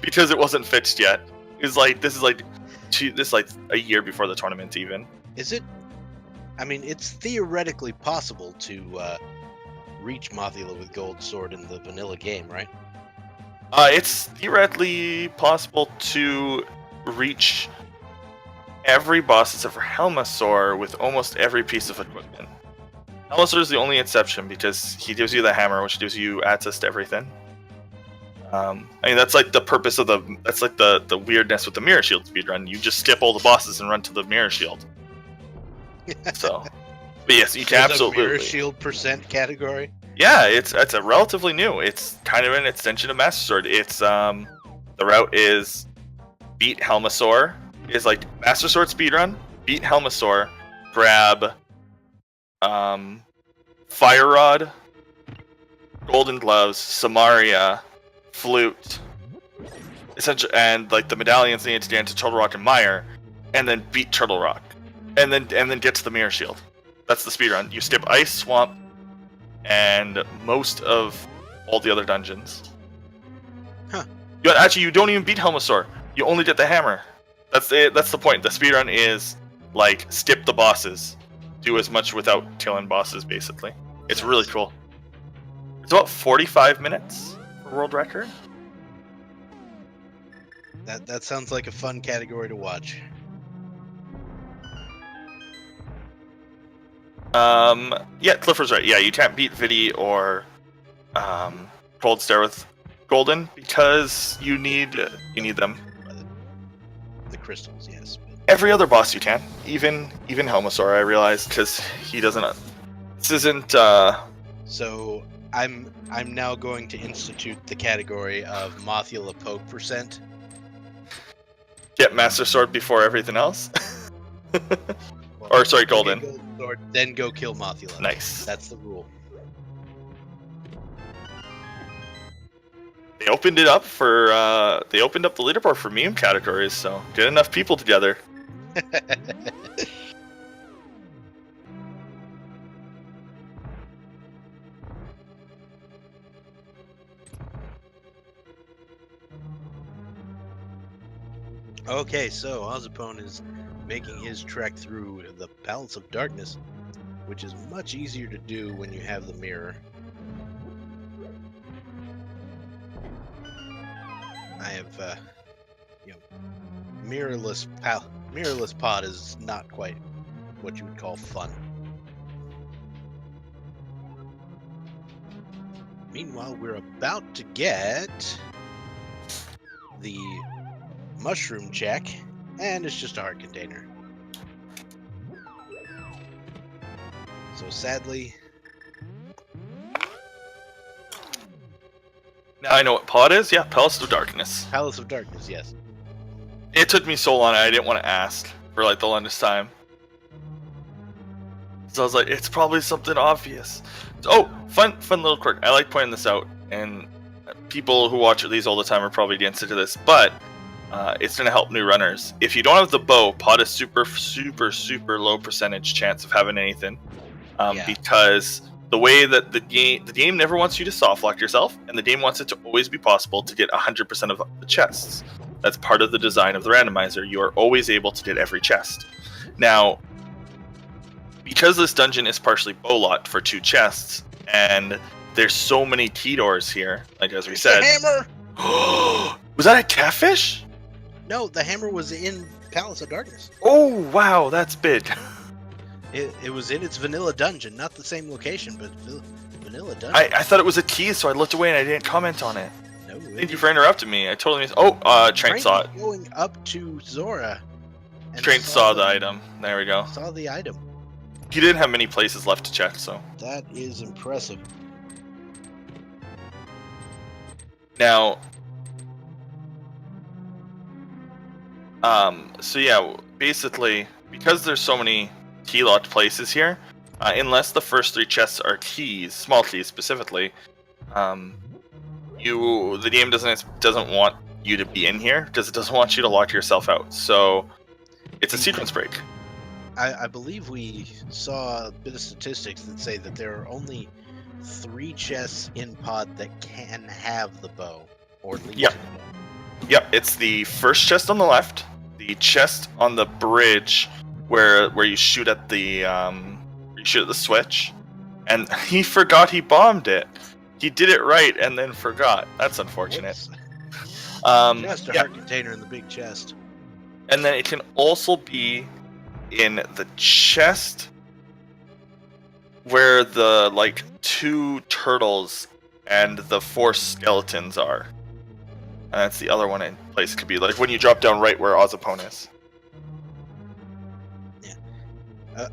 because it wasn't fixed yet. It was like this is a year before the tournament even. Is it? I mean, it's theoretically possible to reach Mothula with Gold Sword in the vanilla game, right? It's theoretically possible to reach every boss except for Helmasaur with almost every piece of equipment. Helmasaur is the only exception because he gives you the hammer, which gives you access to everything. I mean, that's like the purpose of the weirdness with the Mirror Shield speedrun. You just skip all the bosses and run to the Mirror Shield. So, but yes, you can absolutely. Mirror Shield % category. Yeah, it's a relatively new. It's kind of an extension of Master Sword. It's the route is beat Helmasaur, is like Master Sword speedrun, beat Helmasaur, grab Fire Rod, Golden Gloves, Samaria, Flute, essentially, and like the medallions needed to get into Turtle Rock and Mire, and then beat Turtle Rock, and then get to the Mirror Shield. That's the speedrun. You skip Ice, Swamp, and most of all the other dungeons. Huh. You don't even beat Helmasaur. You only get the hammer. That's it. That's the point. The speedrun is like skip the bosses, do as much without killing bosses. Basically, it's really cool. It's about 45 minutes for world record. That sounds like a fun category to watch. Yeah, Clifford's right. Yeah, you can't beat Vidi or Cold Stare with Golden because you need them. The crystals, yes. Every other boss you can, even Helmasaur. I realized because he doesn't. This isn't. So I'm now going to institute the category of Mothula poke %. Get Master Sword before everything else. Or sorry, Golden. Gold Sword, then go kill Mothula. Nice. That's the rule. They opened it up for the leaderboard for meme categories, so get enough people together. Okay, so Ozipone is making his trek through the Palace of Darkness, which is much easier to do when you have the mirror. I have, mirrorless pod is not quite what you would call fun. Meanwhile, we're about to get the mushroom check, and it's just a heart container. So sadly, Now I know what pod is. Yeah, Palace of Darkness. Palace of Darkness, yes. It took me so long, I didn't want to ask for like the longest time. So I was like, it's probably something obvious. Oh, fun little quirk. I like pointing this out, and people who watch these all the time are probably the answer to this, but it's going to help new runners. If you don't have the bow, pod is super low percentage chance of having anything, because the way that the game never wants you to soft lock yourself, and the game wants it to always be possible to get 100% of the chests. That's part of the design of the randomizer. You are always able to get every chest. Now, because this dungeon is partially bow locked for 2 chests, and there's so many key doors here, like as we said. The hammer! Was that a catfish? No, the hammer was in Palace of Darkness. Oh, wow, that's big. It was in its vanilla dungeon, not the same location, but vanilla dungeon. I thought it was a key, so I looked away and I didn't comment on it. No, Thank you for interrupting me. I totally missed. Tranq saw it. Going up to Zora. And Tranq saw the item. There we go. Saw the item. He didn't have many places left to check, so. That is impressive. Now, so yeah, basically, because there's so many key-locked places here, unless the first 3 chests are keys, small keys specifically, the game doesn't want you to be in here because it doesn't want you to lock yourself out. So it's a sequence break. I believe we saw a bit of statistics that say that there are only 3 chests in pod that can have the bow or lead to the bow. Yep, it's the first chest on the left, the chest on the bridge where you shoot at the switch, and he forgot he bombed it. He did it right and then forgot. That's unfortunate. Just a heart container in the big chest. And then it can also be in the chest where the 2 turtles and the 4 skeletons are. And that's the other one in place. It could be like when you drop down right where Ozipone is. Yeah.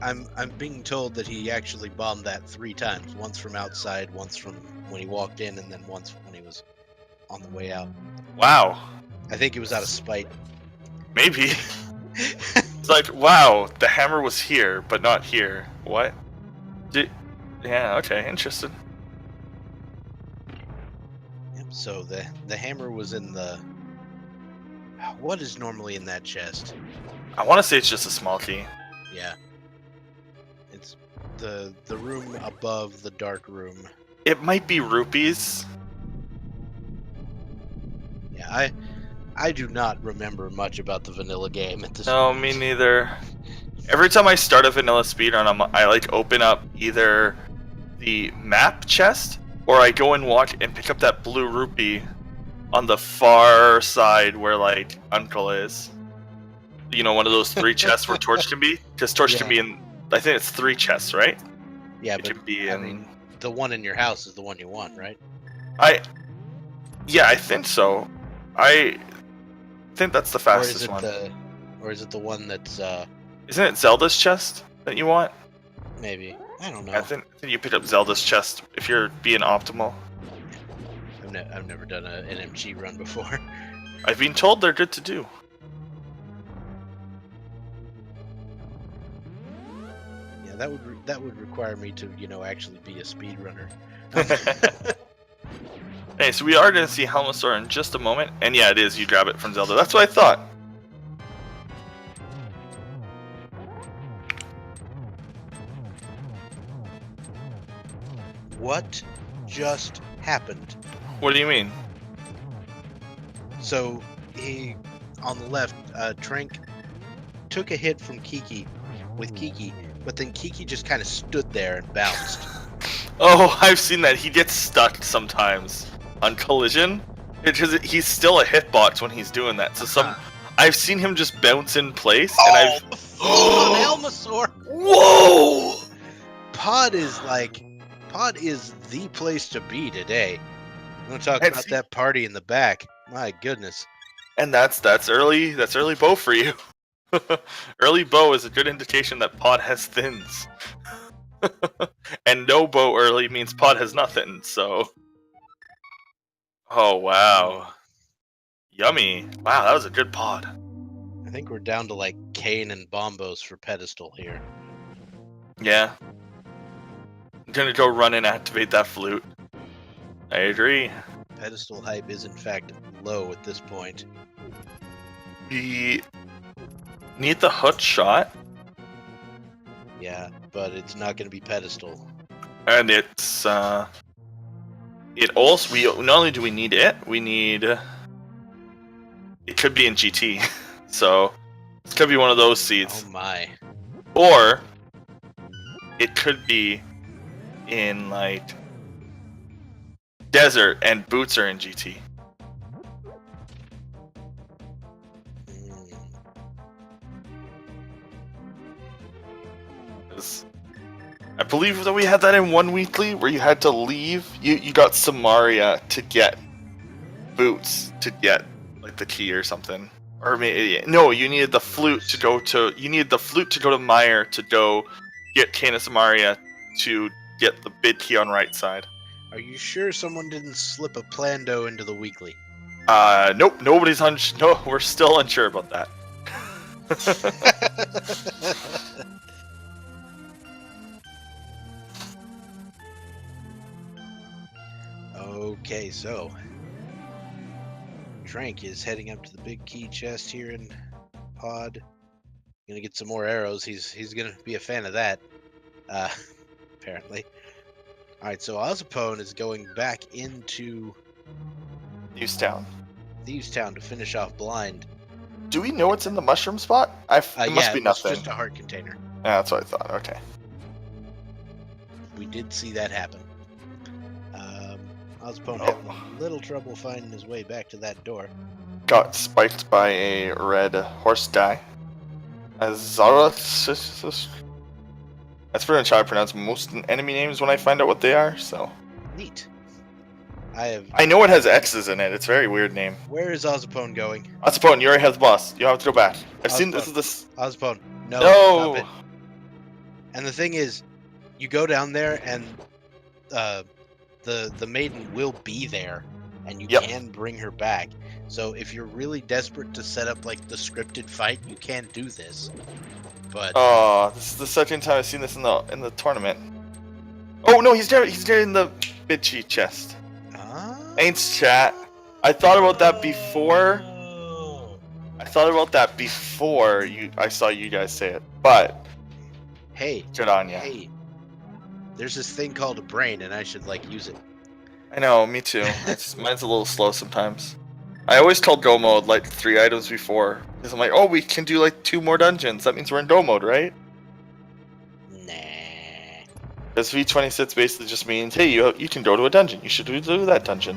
I'm being told that he actually bombed that 3 times. Once from outside, once from when he walked in, and then once when he was on the way out. Wow. I think it was out of spite. Maybe. It's like, wow, the hammer was here, but not here. What? Yeah, okay, interesting. Yep, so the hammer was in the... What is normally in that chest? I want to say it's just a small key. Yeah. It's the room above the dark room. It might be rupees. Yeah, I do not remember much about the vanilla game at this No, point. me neither. Every time I start a vanilla speedrun, I open up either the map chest, or I go and walk and pick up that blue rupee on the far side where Uncle is. You know, one of those 3 chests where Torch can be? Because Torch can be in, I think it's 3 chests, right? Yeah, it but can be I in... mean, the one in your house is the one you want, right? Yeah, I think so. I think that's the fastest one. Or is it the one that's Isn't it Zelda's chest that you want? maybe? I don't know. I think you pick up Zelda's chest if you're being optimal. I've never done an MG run before. I've been told they're good to do. Yeah, that would require me to, actually be a speedrunner. Hey, so we are going to see Helmasaur in just a moment. And yeah, it is. You grab it from Zelda. That's what I thought. What just happened? What do you mean? So he, on the left, Tranq took a hit from Kiki, but then Kiki just kind of stood there and bounced. Oh, I've seen that. He gets stuck sometimes on collision. Because he's still a hitbox when he's doing that. So I've seen him just bounce in place, Oh, and I've. the full-on Elmasaur! Whoa! Pod is the place to be today. I'm gonna talk And about see- that party in the back. My goodness. And that's early bow for you. Early bow is a good indication that Pod has thins. And no bow early means Pod has nothing, so. Oh wow. Yummy. Wow, that was a good Pod. I think we're down to like Kane and Bombos for pedestal here. Yeah. I'm gonna go run and activate that flute. I agree. Pedestal hype is in fact low at this point. We need the hook shot, Yeah, but it's not gonna be pedestal. and it's it also we not only do we need it, we need it could be in GT, so this could be one of those seeds, Oh my. or it could be in like desert and boots are in GT. Mm. 'Cause I believe that we had that in one weekly where you had to leave. You got Samaria to get boots to get like the key or something, or maybe no, you needed the flute to go to. You needed the flute to go to Meyer to go get Kane of Samaria to get the bid key on right side. Are you sure someone didn't slip a Plando into the weekly? Nope, nobody's no, we're still unsure about that. Okay, so Tranq is heading up to the big key chest here in Pod. Gonna get some more arrows. He's gonna be a fan of that, apparently. All right, so Ozipone is going back into Newstown. Thieves Town to finish off Blind. Do we know what's in the mushroom spot? It must Yeah, be it was nothing. just a heart container. Yeah, that's what I thought. Okay. We did see that happen. Ozipone having a little trouble finding his way back to that door. Got spiked by a red horse guy. Azara. That's pretty much how I pronounce most enemy names when I find out what they are. So Neat. I know it has X's in it. It's a very weird name. Where is Ozipone going? Ozipone, you already have the boss. You have to go back. I've seen Ozipone. this. Ozipone. No. No. Stop it. And the thing is, you go down there and the maiden will be there, and you can bring her back. So if you're really desperate to set up like the scripted fight, you can do this. But Oh, this is the second time I've seen this in the tournament. Oh no, he's there in the bid cheat chest. Ain't chat. I thought about that before. I saw you guys say it. But Hey, good on ya. hey, there's this thing called a brain, and I should like use it. I know, me too. Mine's a little slow sometimes. I always call go mode like 3 items before. Because I'm like, oh, we can do like 2 more dungeons. That means we're in go mode, right? Nah. Because V26 basically just means, hey, you can go to a dungeon. You should do that dungeon.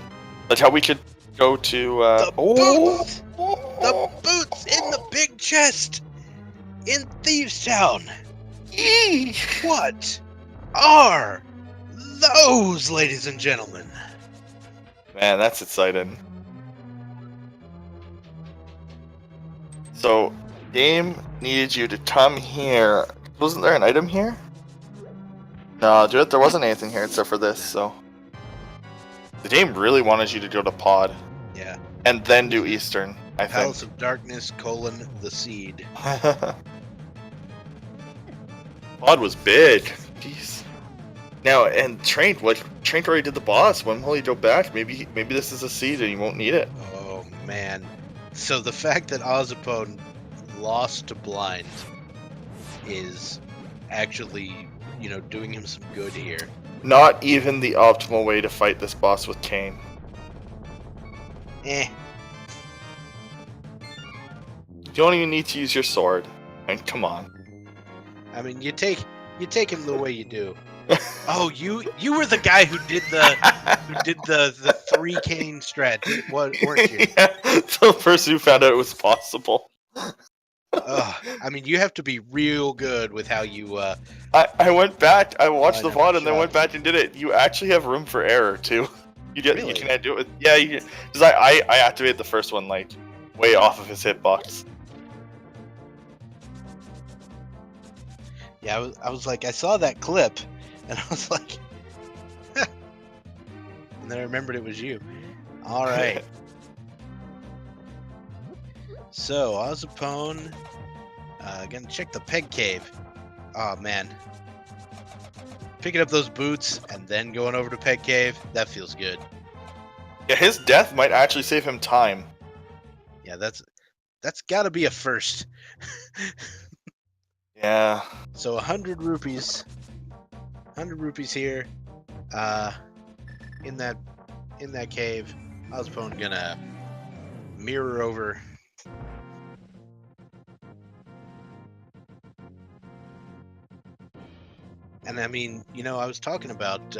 That's how we could go to. Boots! The boots in the big chest in Thieves Town. What are those, ladies and gentlemen? Man, that's exciting. So, game needed you to come here. Wasn't there an item here? No, dude, there wasn't anything here except for this, so. The game really wanted you to go to Pod. Yeah. And then do Eastern, I think. Palace of Darkness, the Seed. Pod was big. Jeez. Now, and Tranq already did the boss. When will he go back? Maybe this is a seed and he won't need it. Oh, man. So the fact that Ozipone lost to Blind is actually, doing him some good here. Not even the optimal way to fight this boss with Kane. Eh. You don't even need to use your sword. I mean, come on. I mean, you take him the way you do. Oh, you were the guy who did the 3 cane strat, weren't you? Yeah, the person who found out it was possible. I mean, you have to be real good with how you. I went back. I watched Line the up VOD the and then went shots. back and did it. You actually have room for error too. You Really? can do it with because I activated the first one like way off of his hitbox. Yeah, I was like, I saw that clip, and I was like, and then I remembered it was you. All right. So Ozipone, gonna check the peg cave. Oh man, picking up those boots and then going over to peg cave, that feels good. Yeah, his death might actually save him time. Yeah, that's got to be a first. Yeah. So 100 rupees. 100 rupees here. In that cave, Ozipone gonna mirror over. And I mean, you know, I was talking about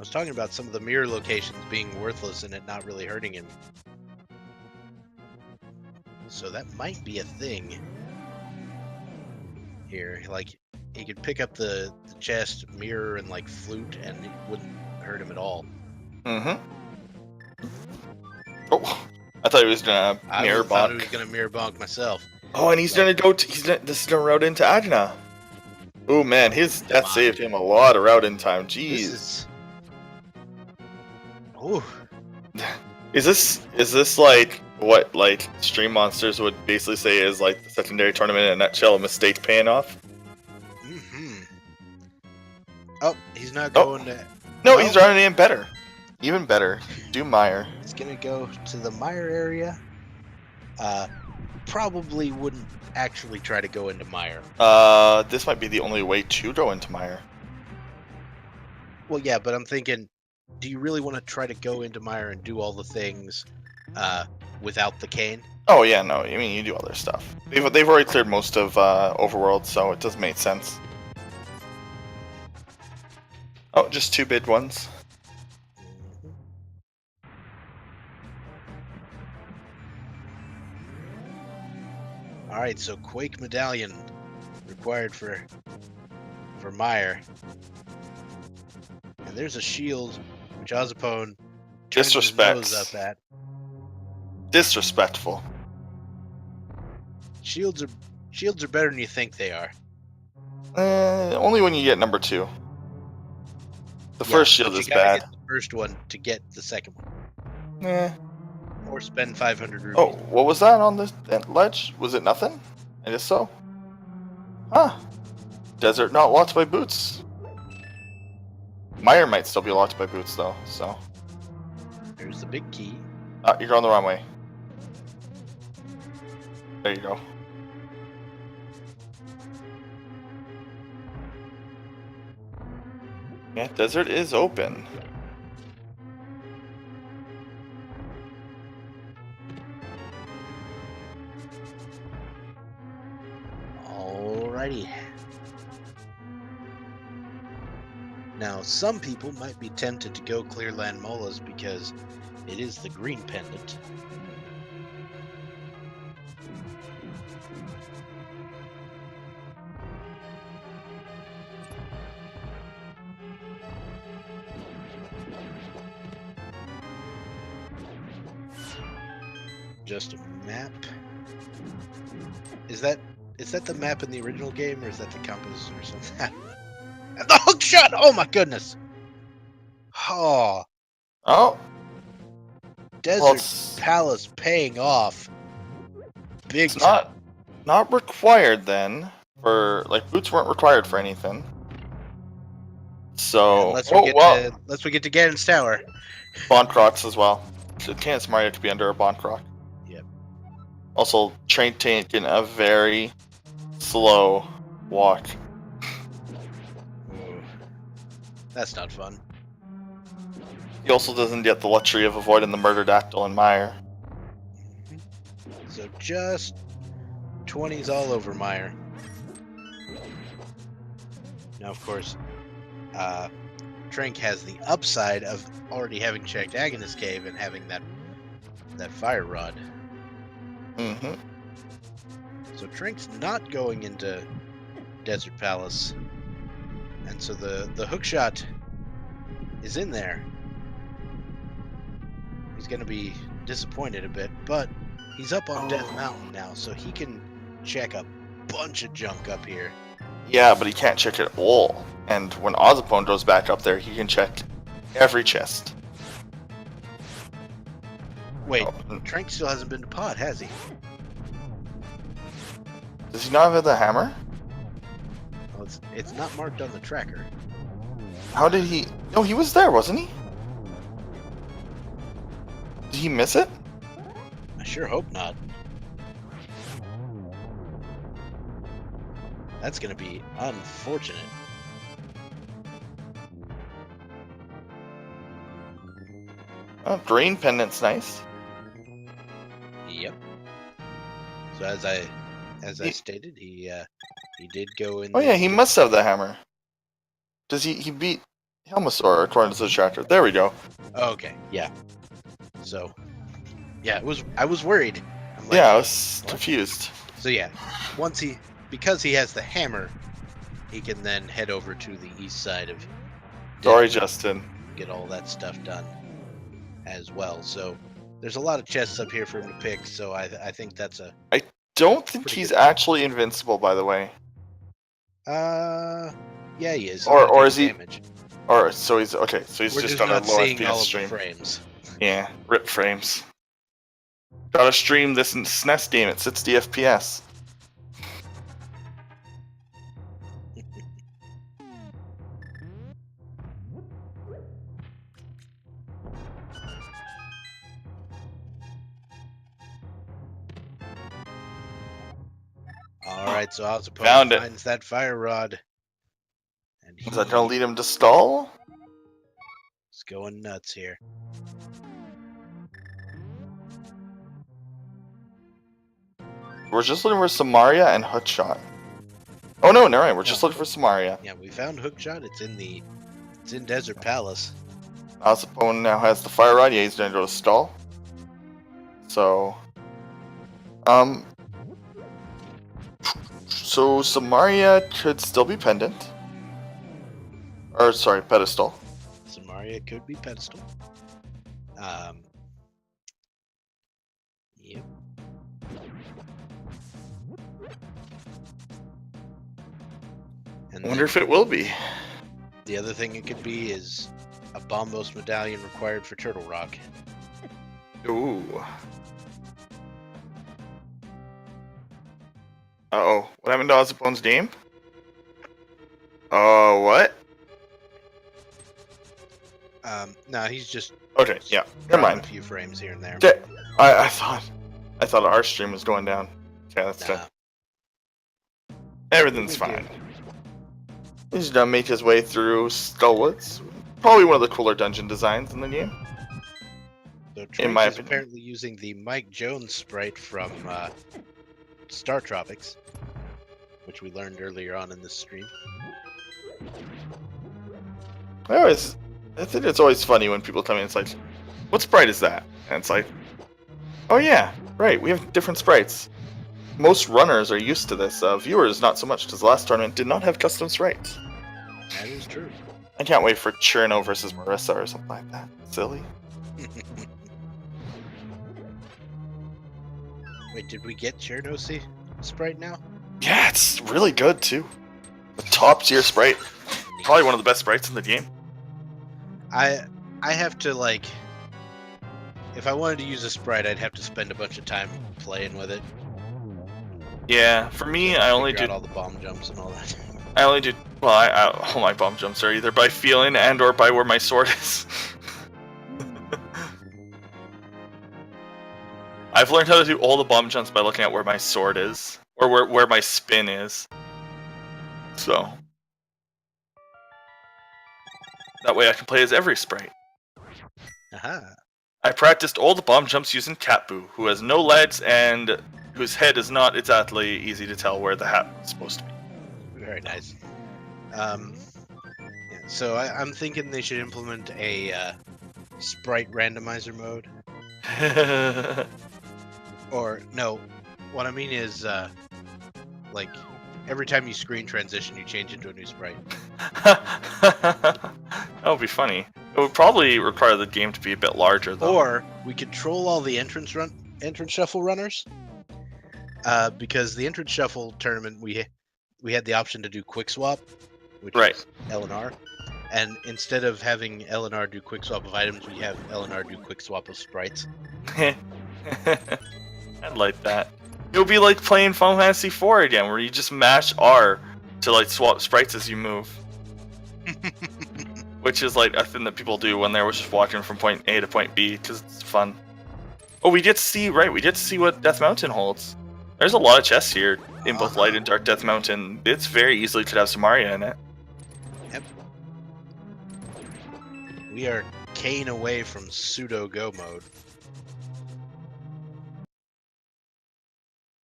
some of the mirror locations being worthless and it not really hurting him. So that might be a thing here. Like, he could pick up the chest, mirror, and like flute, and it wouldn't hurt him at all. Mm-hmm. Oh, I thought he was gonna mirror thought he bonk. was gonna mirror bonk myself. Oh, and he's gonna go. This is gonna route into Adna. Oh man, his death saved him a lot of route-in time. Jeez. This is. Ooh. Is this like what like Stream Monsters would basically say is like the secondary tournament in a nutshell, a mistake paying off? Mm-hmm. Oh, he's not going to. No, he's running in better. Even better. Do Meyer. He's gonna go to the Meyer area. Probably wouldn't actually try to go into Meyer. This might be the only way to go into Meyer. Well, yeah, but I'm thinking, do you really want to try to go into Meyer and do all the things without the cane? Oh yeah, no. I mean, you do other stuff. They've already cleared most of Overworld, so it doesn't make sense. Oh, just 2 bid ones. All right, so Quake Medallion required for Meyer. And there's a shield, which Ozipone turns his nose up at. Disrespectful. Shields are better than you think they are. Only when you get number 2. The first shield is bad. Get the first one to get the second one. Eh. Or spend 500 rupees. Oh, what was that on that ledge? Was it nothing? I guess so. Huh. Desert not locked by boots. Meyer might still be locked by boots though, so. There's the big key. You're going the wrong way. There you go. Yeah, desert is open. Alrighty. Now, some people might be tempted to go clear Land Molas because it is the green pendant. Just a map. Is that the map in the original game, or is that the compass or something? The hook shot! Oh my goodness! Oh. Oh. Desert Palace paying off. Big it's not required then for like boots weren't required for anything. So unless we get to Ganon's Tower. Bond Crocs as well. So Candace Mario could be under a Bond Croc. Yep. Also train taking a very slow walk. That's not fun. He also doesn't get the luxury of avoiding the murder dactyl and Meyer. So just 20s all over Meyer. Now, of course, Tranq has the upside of already having checked Agnes Cave and having that fire rod. Mm-hmm. So Tranq's not going into Desert Palace, and so the hook shot is in there. He's gonna be disappointed a bit, but he's up on Death Mountain now, so he can check a bunch of junk up here. Yeah, but he can't check it all. And when Ozipone goes back up there, he can check every chest. Wait, Oh. Tranq still hasn't been to Pod, has he? Does he not have the hammer? Well, it's not marked on the tracker. How did he... No, he was there, wasn't he? Did he miss it? I sure hope not. That's gonna be unfortunate. Oh, green pendant's nice. Yep. So as I stated, he did go in. Oh yeah, he must have the hammer. Does he beat Helmasaur according to the tracker? There we go. Oh, okay, yeah. So, yeah, I was worried. I'm like, Yeah, I was what? confused. So yeah, because he has the hammer, he can then head over to the east side of. Sorry, Denver, Justin. get all that stuff done as well. So there's a lot of chests up here for him to pick. So I think that's a. Don't think Pretty he's good. actually invincible, by the way. Yeah, he is. He's Or not is taking he- damage. Or so he's okay. So he's We're just just on a not low seeing FPS all of stream. the frames. Yeah, rip frames. Gotta stream this SNES game at 60 FPS. All right, so Ozipone Found it. finds that fire rod, and Is that gonna lead him to stall? he's going nuts here. We're just looking for Samaria and Hookshot. Oh no, never mind. We're just No. looking for Samaria. Yeah, we found Hookshot. It's in Desert Palace. Ozipone now has the fire rod. Yeah, he's gonna go to stall. So, so Samaria could still be pendant. Or sorry, pedestal. Samaria could be pedestal. Yep. And I wonder then if it will be. the other thing it could be is a Bombos medallion required for Turtle Rock. Ooh. Uh-oh. What happened to Ozipone's game? Oh, what? No, he's just Okay, yeah. Never dropping mind. a few frames here and there. Okay. I thought our stream was going down. Okay, that's Nah. done. Everything's Big deal. fine. He's gonna make his way through Skullwoods. Probably one of the cooler dungeon designs in the game. So In Tranq my is opinion. apparently using the Mike Jones sprite from Star Tropics, which we learned earlier on in this stream. I think it's always funny when people come in. It's like, what sprite is that? And it's like, oh yeah, right. We have different sprites. Most runners are used to this. Viewers, not so much, because the last tournament did not have custom sprites. That is true. I can't wait for Cherno versus Marissa or something like that. Silly. Wait, did we get Chernosi sprite now? Yeah, it's really good too. The top tier sprite. Probably one of the best sprites in the game. I have to like, if I wanted to use a sprite, I'd have to spend a bunch of time playing with it. Yeah, for me, I only Figure do. out all the bomb jumps and all that. I only do. Well, all my bomb jumps are either by feeling and or by where my sword is. I've learned how to do all the bomb jumps by looking at where my sword is, or where my spin is. So that way I can play as every sprite. Aha. I practiced all the bomb jumps using Catboo, who has no legs and whose head is not exactly easy to tell where the hat is supposed to be. Very nice. Yeah, so I'm thinking they should implement a sprite randomizer mode. Or no, what I mean is like every time you screen transition, you change into a new sprite. That would be funny. It would probably require the game to be a bit larger, though. Or we control all the entrance shuffle runners. Because the entrance shuffle tournament, we had the option to do quick swap, which Right. is L and R. And instead of having L and R do quick swap of items, we have L and R do quick swap of sprites. I'd like that. It would be like playing Final Fantasy IV again, where you just mash R to like swap sprites as you move. Which is like a thing that people do when they're just walking from point A to point B, because it's fun. Oh, we get to see, right, we get to see what Death Mountain holds. There's a lot of chests here in both Light and Dark Death Mountain. It's very easily could have some Maria in it. Yep. We are Kane away from pseudo go mode.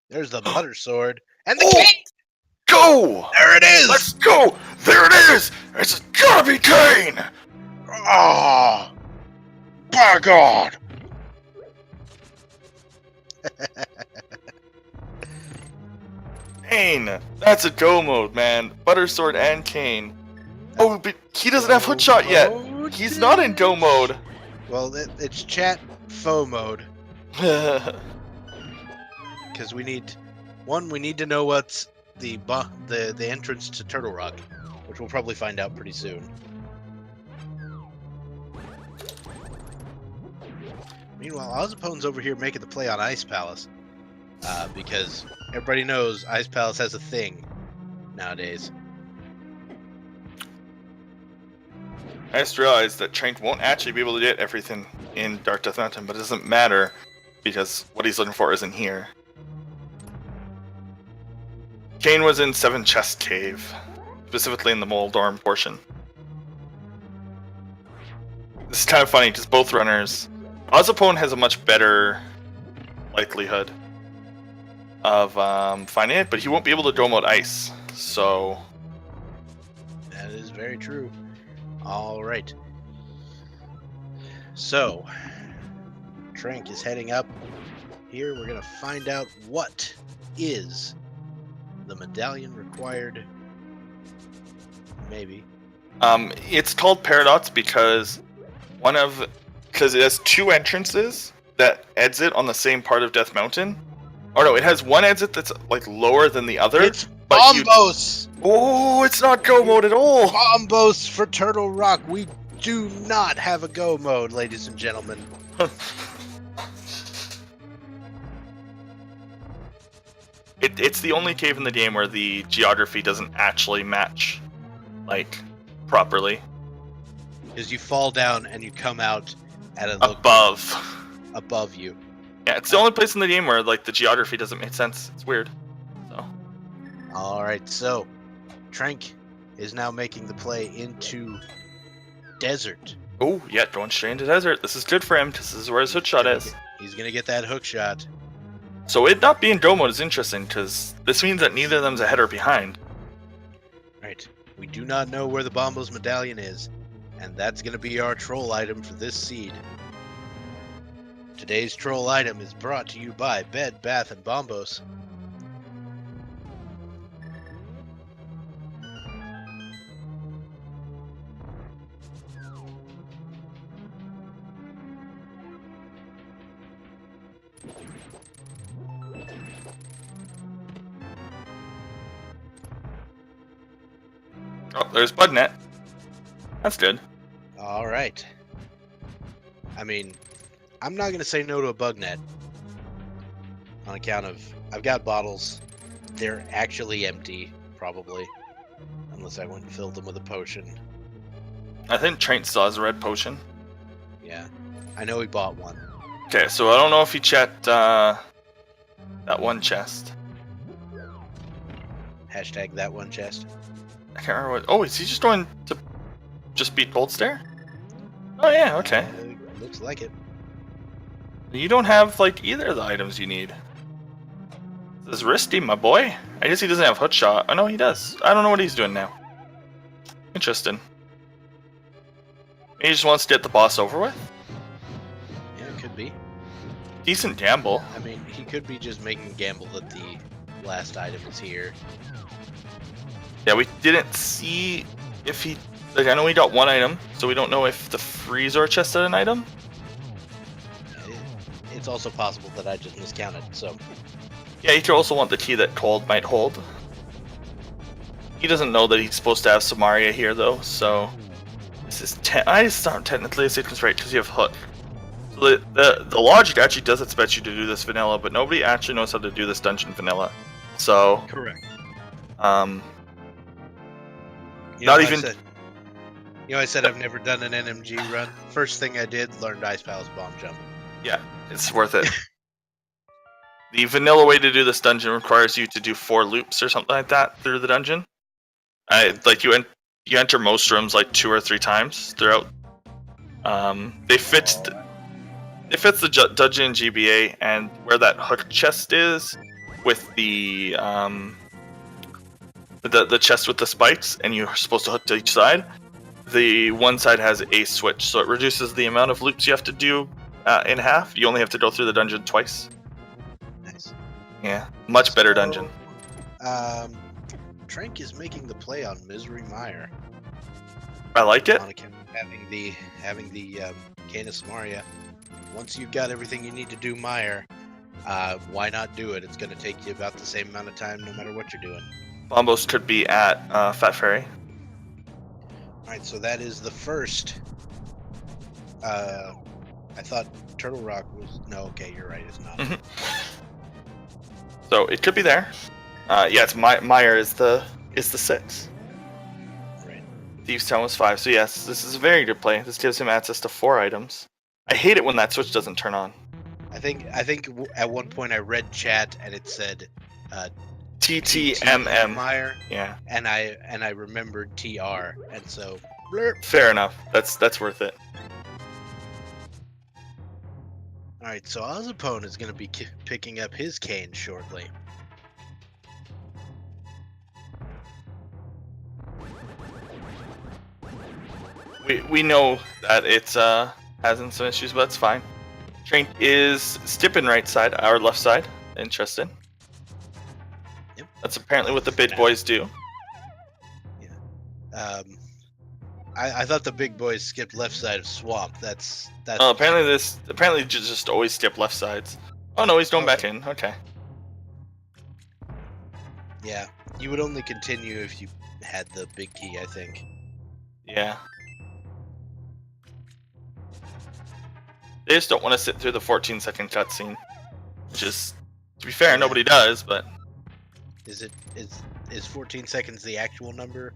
There's the butter sword and the Kane. Go! There it is. Let's go! There it is! It's gotta be Kane! Oh, by God! Kane! That's a go mode, man. Butter sword and Kane. Oh, but he doesn't have hook shot yet. He's not in go mode. Well, it's chat foe mode. Because we need to know what's the entrance to Turtle Rock, which we'll probably find out pretty soon. Meanwhile, Ozipone's over here making the play on Ice Palace, because everybody knows Ice Palace has a thing nowadays. I just realized that Tranq won't actually be able to get everything in Dark Death Mountain, but it doesn't matter because what he's looking for isn't here. Kane was in 7 Chest Cave, specifically in the Mole Dorm portion. This is kind of funny because both runners, Ozipone has a much better likelihood of finding it, but he won't be able to dome out ice. So That is very true. All right. So, Tranq is heading up. Here we're going to find out what is the medallion required. Maybe. it's called Paradox because it has 2 entrances that exit on the same part of Death Mountain. Or no, it has one exit that's like lower than the other. It's Bombos! Oh, it's not go mode at all. Bombos for Turtle Rock. We do not have a go mode, ladies and gentlemen. It's the only cave in the game where the geography doesn't actually match, like, properly. Because you fall down and you come out at a above you. Yeah, it's the only place in the game where like the geography doesn't make sense. It's weird. So. All right, so Tranq is now making the play into desert. Oh, yeah, going straight into desert. This is good for him because this is where his hook shot is. He's gonna get that hook shot. So it not being go mode is interesting because this means that neither of them's ahead or behind. Right. We do not know where the Bombos medallion is, and that's gonna be our troll item for this seed. Today's troll item is brought to you by Bed, Bath, and Bombos. Oh, there's Budnet. That's good. All right. I mean, I'm not gonna say no to a bug net on account of I've got bottles. They're actually empty, probably, unless I went and filled them with a potion. I think Tranq still has a red potion. Yeah, I know he bought one. Okay, so I don't know if he checked that one chest. Hashtag that one chest. I can't remember what. Oh, is he just going to just beat Gold Stair? Oh yeah, okay. Looks like it. You don't have like either of the items you need. This is risky, my boy. I guess he doesn't have hook shot. Oh no, he does. I don't know what he's doing now. Interesting. He just wants to get the boss over with. Yeah, it could be. Decent gamble. I mean, he could be just making a gamble that the last item is here. Yeah, we didn't see if he... Like, I know we got one item, so we don't know if the freezer chest had an item. It's also possible that I just miscounted, so... Yeah, he could also want the key that Cold might hold. He doesn't know that he's supposed to have Samaria here, though, so... This is it's not technically a sequence right, because you have Hook. So the logic actually does expect you to do this vanilla, but nobody actually knows how to do this dungeon vanilla. So... Correct. Not even... I said I've never done an NMG run. First thing I did, learned Ice Palace Bomb Jump. Yeah, it's worth it. The vanilla way to do this dungeon requires you to do 4 loops or something like that through the dungeon. You enter most rooms like 2 or 3 times throughout. They fixed the dungeon in GBA, and where that hook chest is with the chest with the spikes, and you're supposed to hook to each side. The one side has a switch, so it reduces the amount of loops you have to do in half. You only have to go through the dungeon twice. Nice. Yeah, much better dungeon. Tranq is making the play on Misery Mire. I like it. On account of having the Canis Maria. Once you've got everything you need to do Mire, why not do it? It's going to take you about the same amount of time no matter what you're doing. Bombos could be at Fat Fairy. Alright, so that is the first. I thought Turtle Rock was... No, okay, you're right, it's not. So it could be there. Yeah, it's Meyer is the 6. Right. Thieves Town was 5. So yes, this is a very good play. This gives him access to 4 items. I hate it when that switch doesn't turn on. I think at one point I read chat and it said TTMM. Meyer. Yeah. And I remembered TR, and so blurp. Fair enough. That's worth it. All right, so Ozipone is going to be picking up his cane shortly. We know that it's having some issues, but that's fine. Tranq is stipping right side, our left side. Interesting. Yep. That's apparently what the big boys do. Yeah. I thought the big boys skipped left side of swamp. That's. Oh, apparently just always skip left sides. Oh no, he's going back in. Okay. Yeah, you would only continue if you had the big key, I think. Yeah. They just don't want to sit through the 14-second cutscene. Which is, to be fair, nobody does, but... Is 14 seconds the actual number?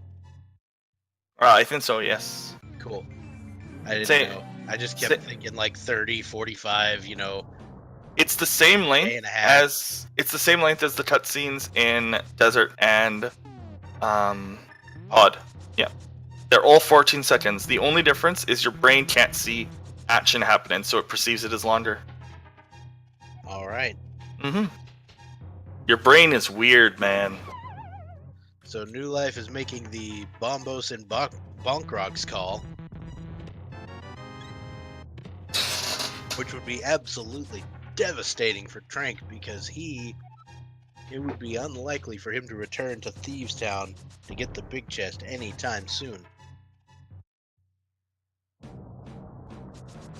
I think so, yes. Cool. I didn't know. I just kept thinking like 30, 45, It's the same length as the cutscenes in Desert and Odd. Yeah. They're all 14 seconds. The only difference is your brain can't see action happening, so it perceives it as longer. Alright. Your brain is weird, man. So New Life is making the Bombos and Bonk Rocks call. Which would be absolutely devastating for Tranq, because it would be unlikely for him to return to Thieves Town to get the big chest anytime soon.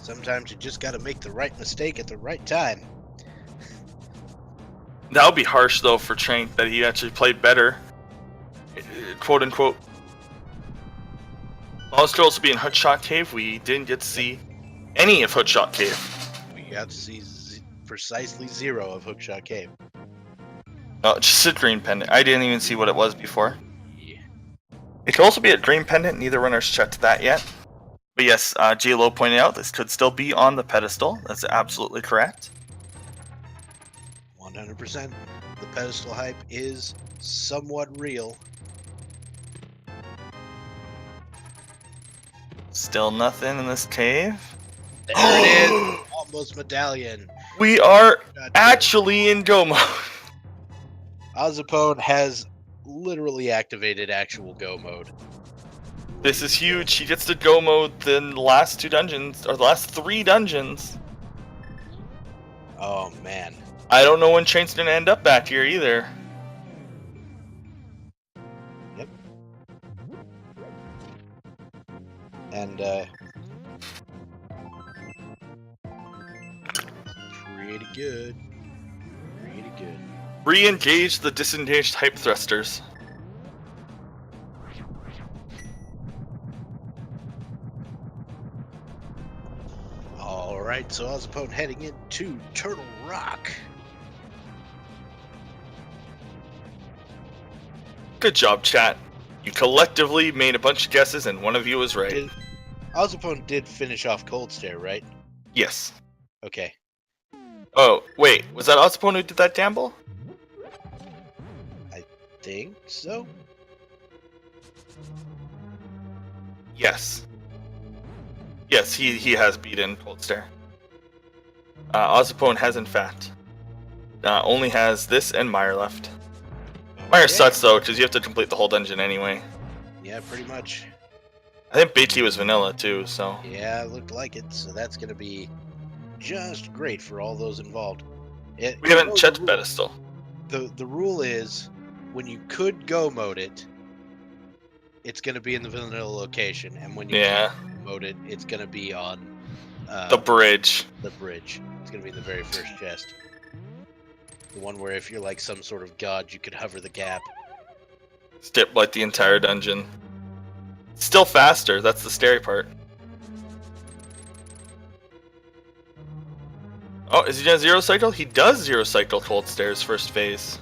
Sometimes you just gotta make the right mistake at the right time. That would be harsh, though, for Tranq, that he actually played better. Quote unquote. Well, this could also be in Hookshot Cave. We didn't get to see any of Hookshot Cave. We got to see precisely 0 of Hookshot Cave. Oh, just a dream pendant. I didn't even see what it was before. Yeah. It could also be a dream pendant. Neither runner's checked that yet. But yes, GLO pointed out this could still be on the pedestal. That's absolutely correct. 100%. The pedestal hype is somewhat real. Still nothing in this cave. There it is! Almost medallion. We are actually in go mode. Ozipone has literally activated actual go mode. This is huge. He gets to go mode the last 2 dungeons, or the last 3 dungeons. Oh man. I don't know when Train's gonna end up back here either. Yep. And pretty good. Pretty good. Re-engage the disengaged hype thrusters. Alright, so Ozipone heading into Turtle Rock. Good job, chat. You collectively made a bunch of guesses and one of you was right. Ozipone did finish off Cold Stare, right? Yes. Okay. Oh, wait. Was that Ozipone who did that gamble? Think so? Yes. Yes, he has beaten Cold Stare. Ozipone has, in fact, only has this and Meyer left. Meyer sucks, though, because you have to complete the whole dungeon anyway. Yeah, pretty much. I think Beatty was vanilla, too, so... Yeah, it looked like it, so that's going to be just great for all those involved. We haven't checked pedestal. The rule is, when you could go mode it, it's going to be in the vanilla location, and when you can't mode it, it's going to be on the bridge. The bridge. It's going to be in the very first chest. The one where if you're like some sort of god, you could hover the gap. Step like the entire dungeon. Still faster, that's the scary part. Oh, is he gonna zero cycle? He does zero cycle Cold Stare's first phase.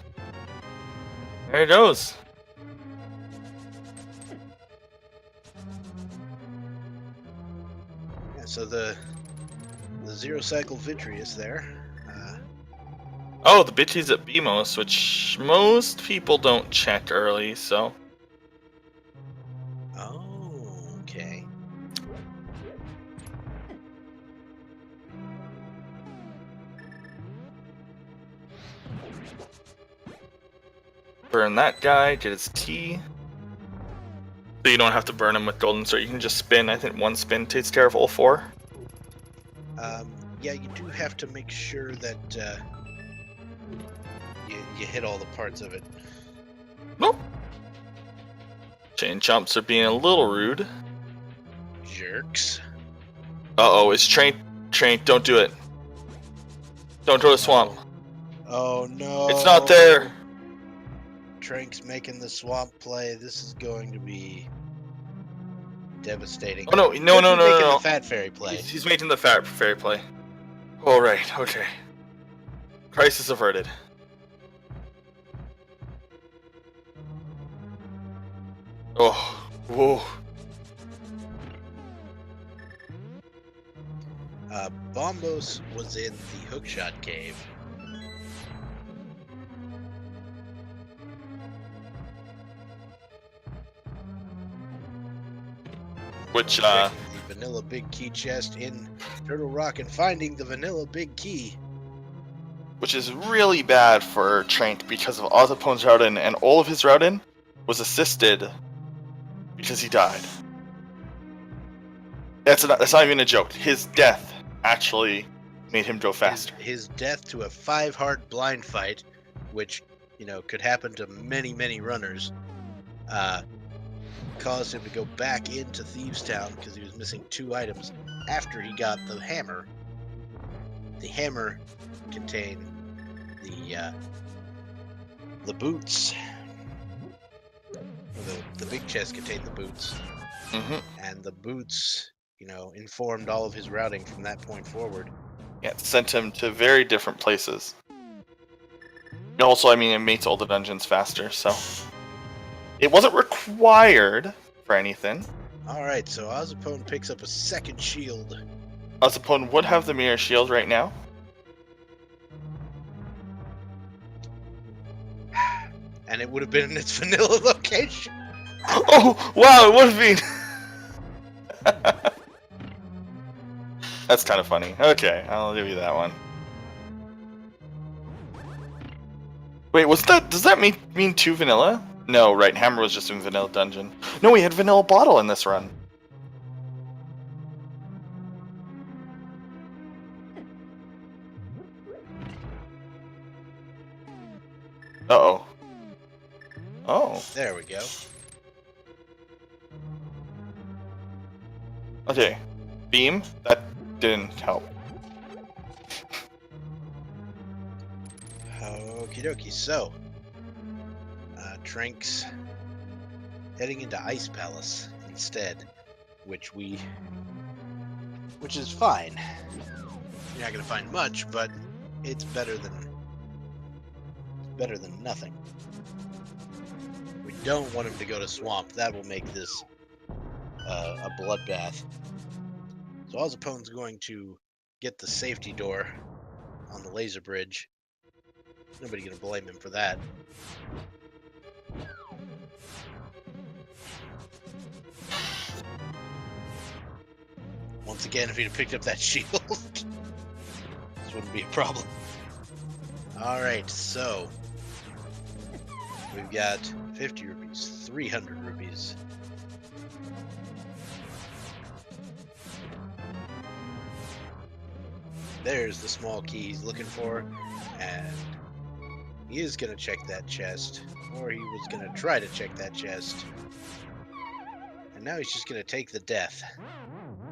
There he goes. Yeah, so the zero cycle Vitreous there. Oh, the bitches at BMOS, which most people don't check early, so. Oh, okay. Burn that guy, get his T. So you don't have to burn him with Golden Sword, you can just spin. I think one spin takes care of all 4. Yeah, you do have to make sure that you hit all the parts of it. Nope. Chain chomps are being a little rude. Jerks. Uh-oh, it's Tranq. Don't do it. Don't go to swamp. Oh no. It's not there. Tranq's making the swamp play. This is going to be devastating. Oh no, He's no. making the Fat Fairy play. He's making the Fat Fairy play. Alright, okay. Crisis averted. Oh, whoa. Bombos was in the Hookshot Cave. Which, the vanilla big key chest in Turtle Rock and finding the vanilla big key. which is really bad for Tranq because of Ozipone's route in, and all of his route in was assisted because he died. That's not even a joke. His death actually made him go faster. His death to a 5-heart blind fight, which, you know, could happen to many runners, caused him to go back into Thieves Town because he was missing 2 items after he got the hammer. The hammer contained the boots. The big chest contained the boots. Mm-hmm. And the boots, you know, informed all of his routing from that point forward. Yeah, it sent him to very different places. Also, I mean, it makes all the dungeons faster, so... It wasn't required for anything. Alright, so Ozipone picks up a second shield. Ozipone would have the mirror shield right now. And it would have been in its vanilla location. Oh, wow, it would have been! That's kind of funny. Okay, I'll give you that one. Wait, was that? Does that mean 2 vanilla? No, right. Hammer was just doing vanilla dungeon. No, we had vanilla bottle in this run. Uh-oh. Oh. There we go. Okay. Beam? That didn't help. Okie dokie. So, Tranq's heading into Ice Palace instead, which is fine. You're not gonna find much, but it's better than nothing. We don't want him to go to Swamp. That will make this a bloodbath. So Ozipone's going to get the safety door on the laser bridge. Nobody gonna blame him for that. Once again, if he'd have picked up that shield, this wouldn't be a problem. Alright, so we've got 50 rupees, 300 rupees. There's the small key he's looking for, and he is going to check that chest, or he was going to try to check that chest. And now he's just going to take the death,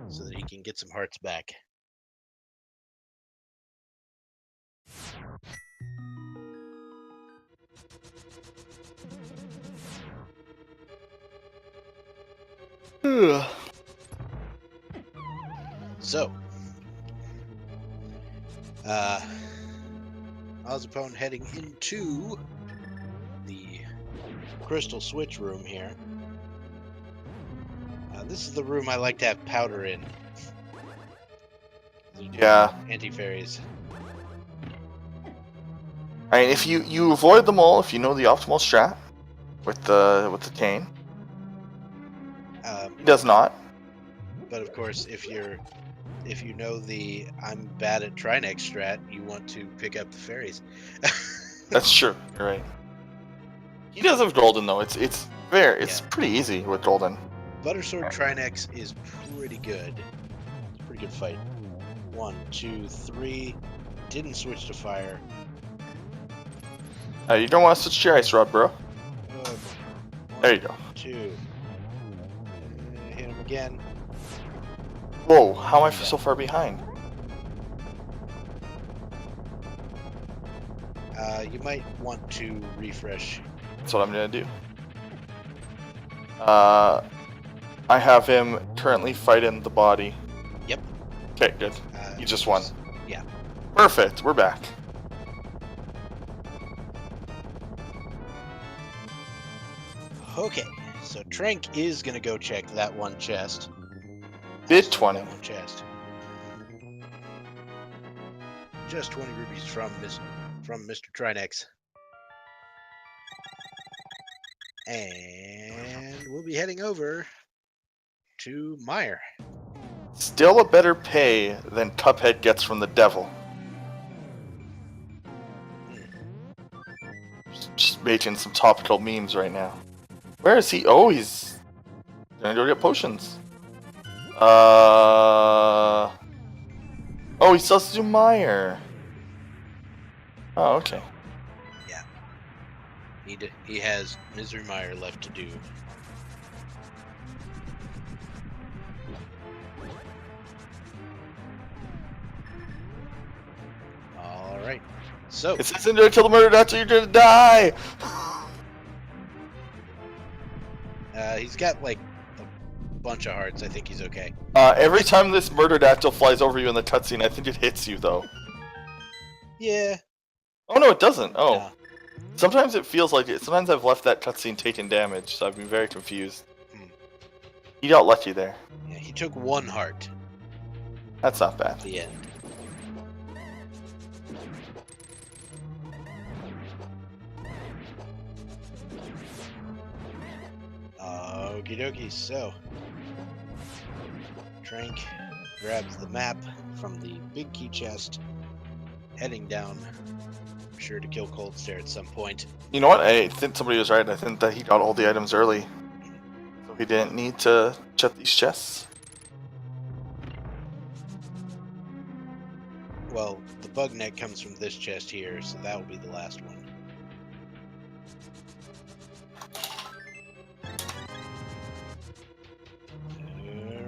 so that he can get some hearts back. So, Ozipone heading into the crystal switch room here. This is the room I like to have powder in. Yeah. Anti-fairies. I mean, if you avoid them all, if you know the optimal strat with the cane. He does not. But of course, if you know the I'm bad at Tranq strat, you want to pick up the fairies. That's true. You're right. He does have golden though. It's pretty easy with golden. Buttersword Tranq is pretty good. It's a pretty good fight. 1, 2, 3. Didn't switch to fire. You don't want to switch to your ice rod, bro. There you go. 2. Hit him again. Whoa, how am I so far behind? You might want to refresh. That's what I'm gonna do. I have him currently fighting the body. Yep. Okay, good. You just won. Yeah. Perfect, we're back. Okay, so Tranq is gonna go check that one chest. Bid 20. That one chest. Just 20 rupees from Mr. Tranq. And we'll be heading over to Meyer. Still a better pay than Cuphead gets from the devil. Just making some topical memes right now. Where is he? Oh, he's gonna go get potions. Oh, he still has to do Meyer. Oh, okay. Yeah. He has Misery Meyer left to do. Alright. So It says in there, kill the murder doctor, you're gonna die! he's got like a bunch of hearts. I think he's okay. Every time this murder-dactyl flies over you in the cutscene, I think it hits you, though. Yeah. Oh, no, it doesn't. Oh. No. Sometimes it feels like it. Sometimes I've left that cutscene taking damage, so I've been very confused. You got lucky there. Yeah, he took 1 heart That's not bad. at the end. Okie dokie, so Tranq grabs the map from the big key chest, heading down sure to kill Cold Stare at some point. You know what? I think somebody was right. I think that he got all the items early. So he didn't need to check these chests. Well, the bug net comes from this chest here, so that will be the last one.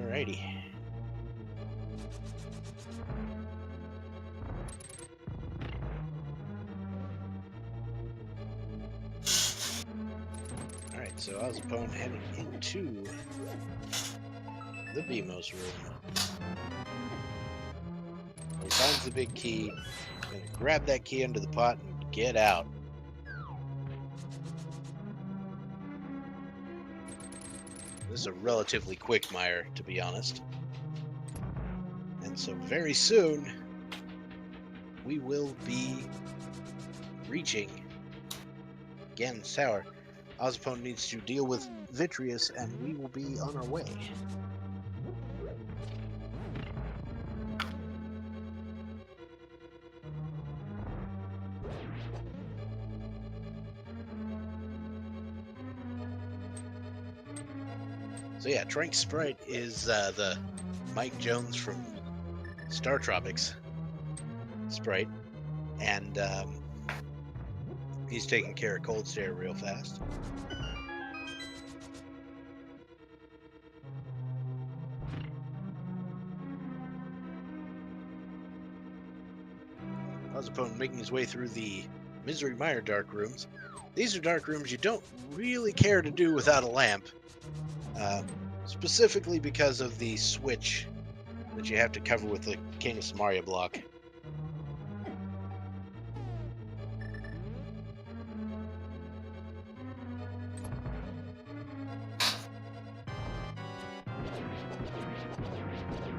Alrighty. Alright, so Ozipone heading into the Bemos room. He finds the big key, gonna grab that key under the pot and get out. This is a relatively quick mire, to be honest. And so very soon, we will be reaching Ganon's Tower. Ozipone needs to deal with Vitreous, and we will be on our way. So yeah, Tranq Sprite is the Mike Jones from Star Tropics Sprite, and he's taking care of Cold Stare real fast. Ozipone making his way through the Misery Mire dark rooms. These are dark rooms you don't really care to do without a lamp. Specifically because of the switch that you have to cover with the Canis Maria block.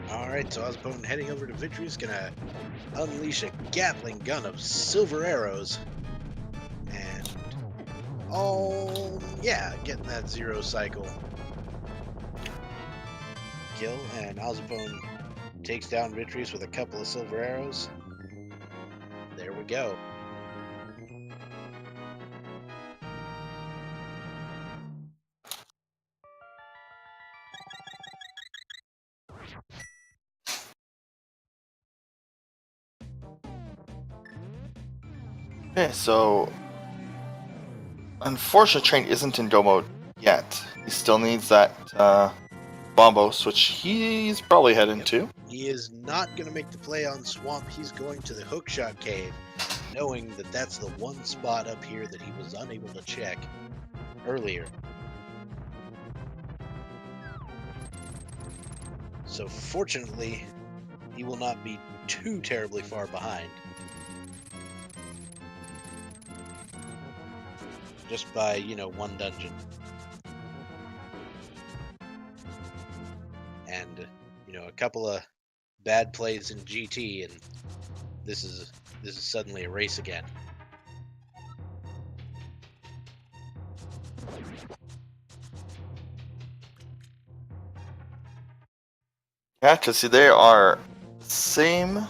Alright, so Ozipone heading over to Vitreous, gonna unleash a Gatling gun of silver arrows. And, oh, yeah, getting that zero cycle kill, and Ozipone takes down Vitreous with a couple of silver arrows. There we go. Okay, so unfortunately, Train isn't in go mode yet. He still needs that Bombos, which he's probably heading to. He is not going to make the play on Swamp. He's going to the Hookshot Cave, knowing that that's the one spot up here that he was unable to check earlier. So fortunately, he will not be too terribly far behind. Just by, one dungeon. And, a couple of bad plays in GT, and this is suddenly a race again. Yeah, because see, they are same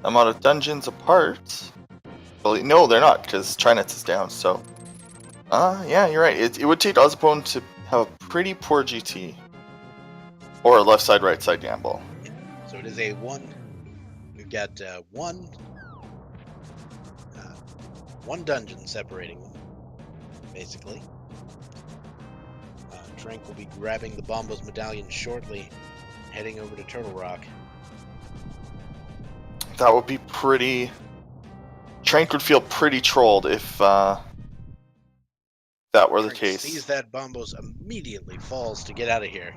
amount of dungeons apart. Well, no, they're not, because Trinets is down, so... yeah, you're right. It would take Ozipone to have a pretty poor GT. Or a left side, right side gamble. So it is a one. We've got one dungeon separating them, basically. Tranq will be grabbing the Bombos medallion shortly, heading over to Turtle Rock. That would be pretty... Tranq would feel pretty trolled if that were the Tranq case. sees that Bombos, immediately falls to get out of here.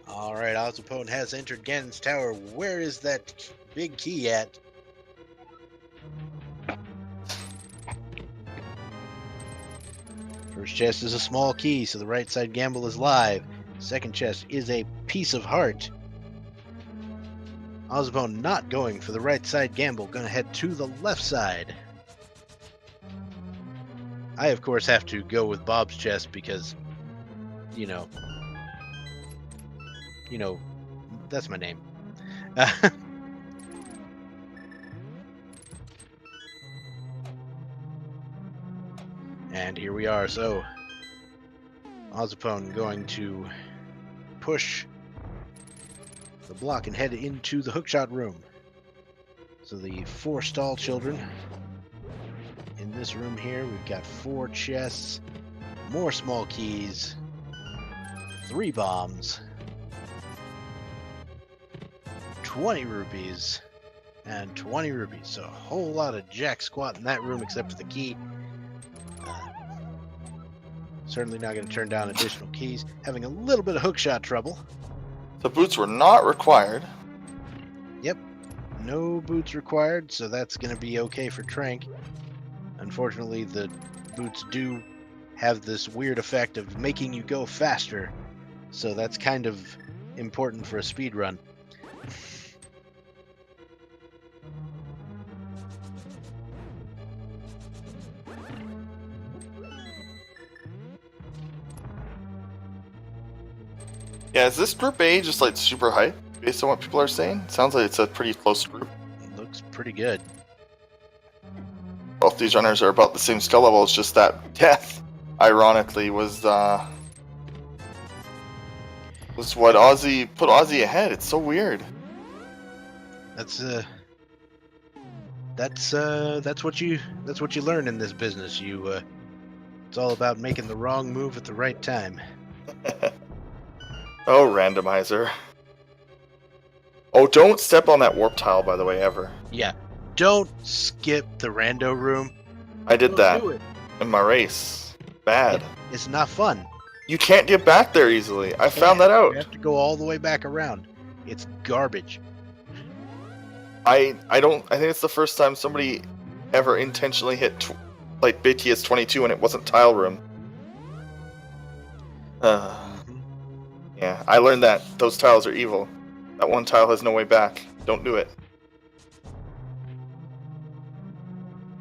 Alright, Ozipone has entered Ganon's Tower. Where is that big key at? First chest is a small key, so the right side gamble is live. Second chest is a piece of heart. Ozipone not going for the right side gamble, gonna head to the left side. I, of course, have to go with Bob's chest because, you know, that's my name. And here we are. So, Ozipone going to push the block and head into the hookshot room. So the 4 stall children in this room here. We've got 4 chests, more small keys, 3 bombs, 20 rupees, and 20 rupees. So a whole lot of jack squat in that room except for the key. Certainly not going to turn down additional keys. Having a little bit of hookshot trouble. The boots were not required. Yep, no boots required, so that's going to be okay for Tranq. Unfortunately, the boots do have this weird effect of making you go faster, so that's kind of important for a speed run. Yeah, is this group A just like super hype based on what people are saying? Sounds like it's a pretty close group. Looks pretty good. Both these runners are about the same skill level. It's just that death, ironically, was what Ozzy put Ozzy ahead. It's so weird. That's what you learn in this business. It's all about making the wrong move at the right time. Oh, randomizer. Oh, don't step on that warp tile, by the way, ever. Yeah, don't skip the rando room. I did Don't that do it. in my race. Bad. It's not fun. You can't get back there easily. I found Yeah, that out. You have to go all the way back around. It's garbage. I think it's the first time somebody ever intentionally hit like BTS 22 and it wasn't tile room. Yeah, I learned that those tiles are evil. That one tile has no way back. Don't do it.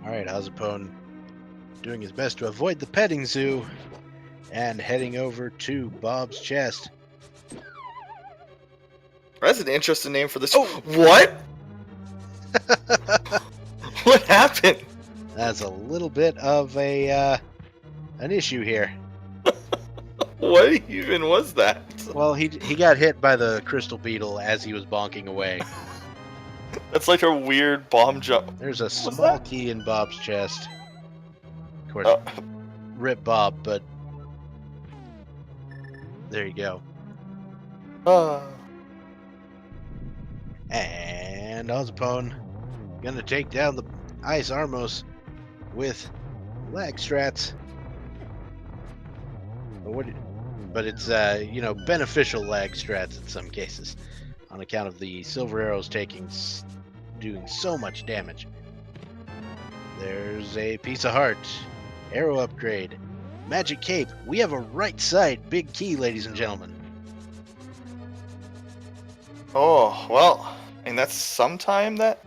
Alright, Ozipone doing his best to avoid the petting zoo and heading over to Bob's chest. That's an interesting name for this. Oh, what? What happened? That's a little bit of an issue here. What even was that? Well, he got hit by the crystal beetle as he was bonking away. That's like a weird bomb jump. There's a What's small that? key in Bob's chest. Of course, Oh. rip Bob, but there you go. And Ozipone gonna take down the Ice Armos with lag strats. But it's beneficial lag strats in some cases, on account of the silver arrows doing so much damage. There's a piece of heart, arrow upgrade, magic cape. We have a right side big key, ladies and gentlemen. Oh, well, and that's sometime that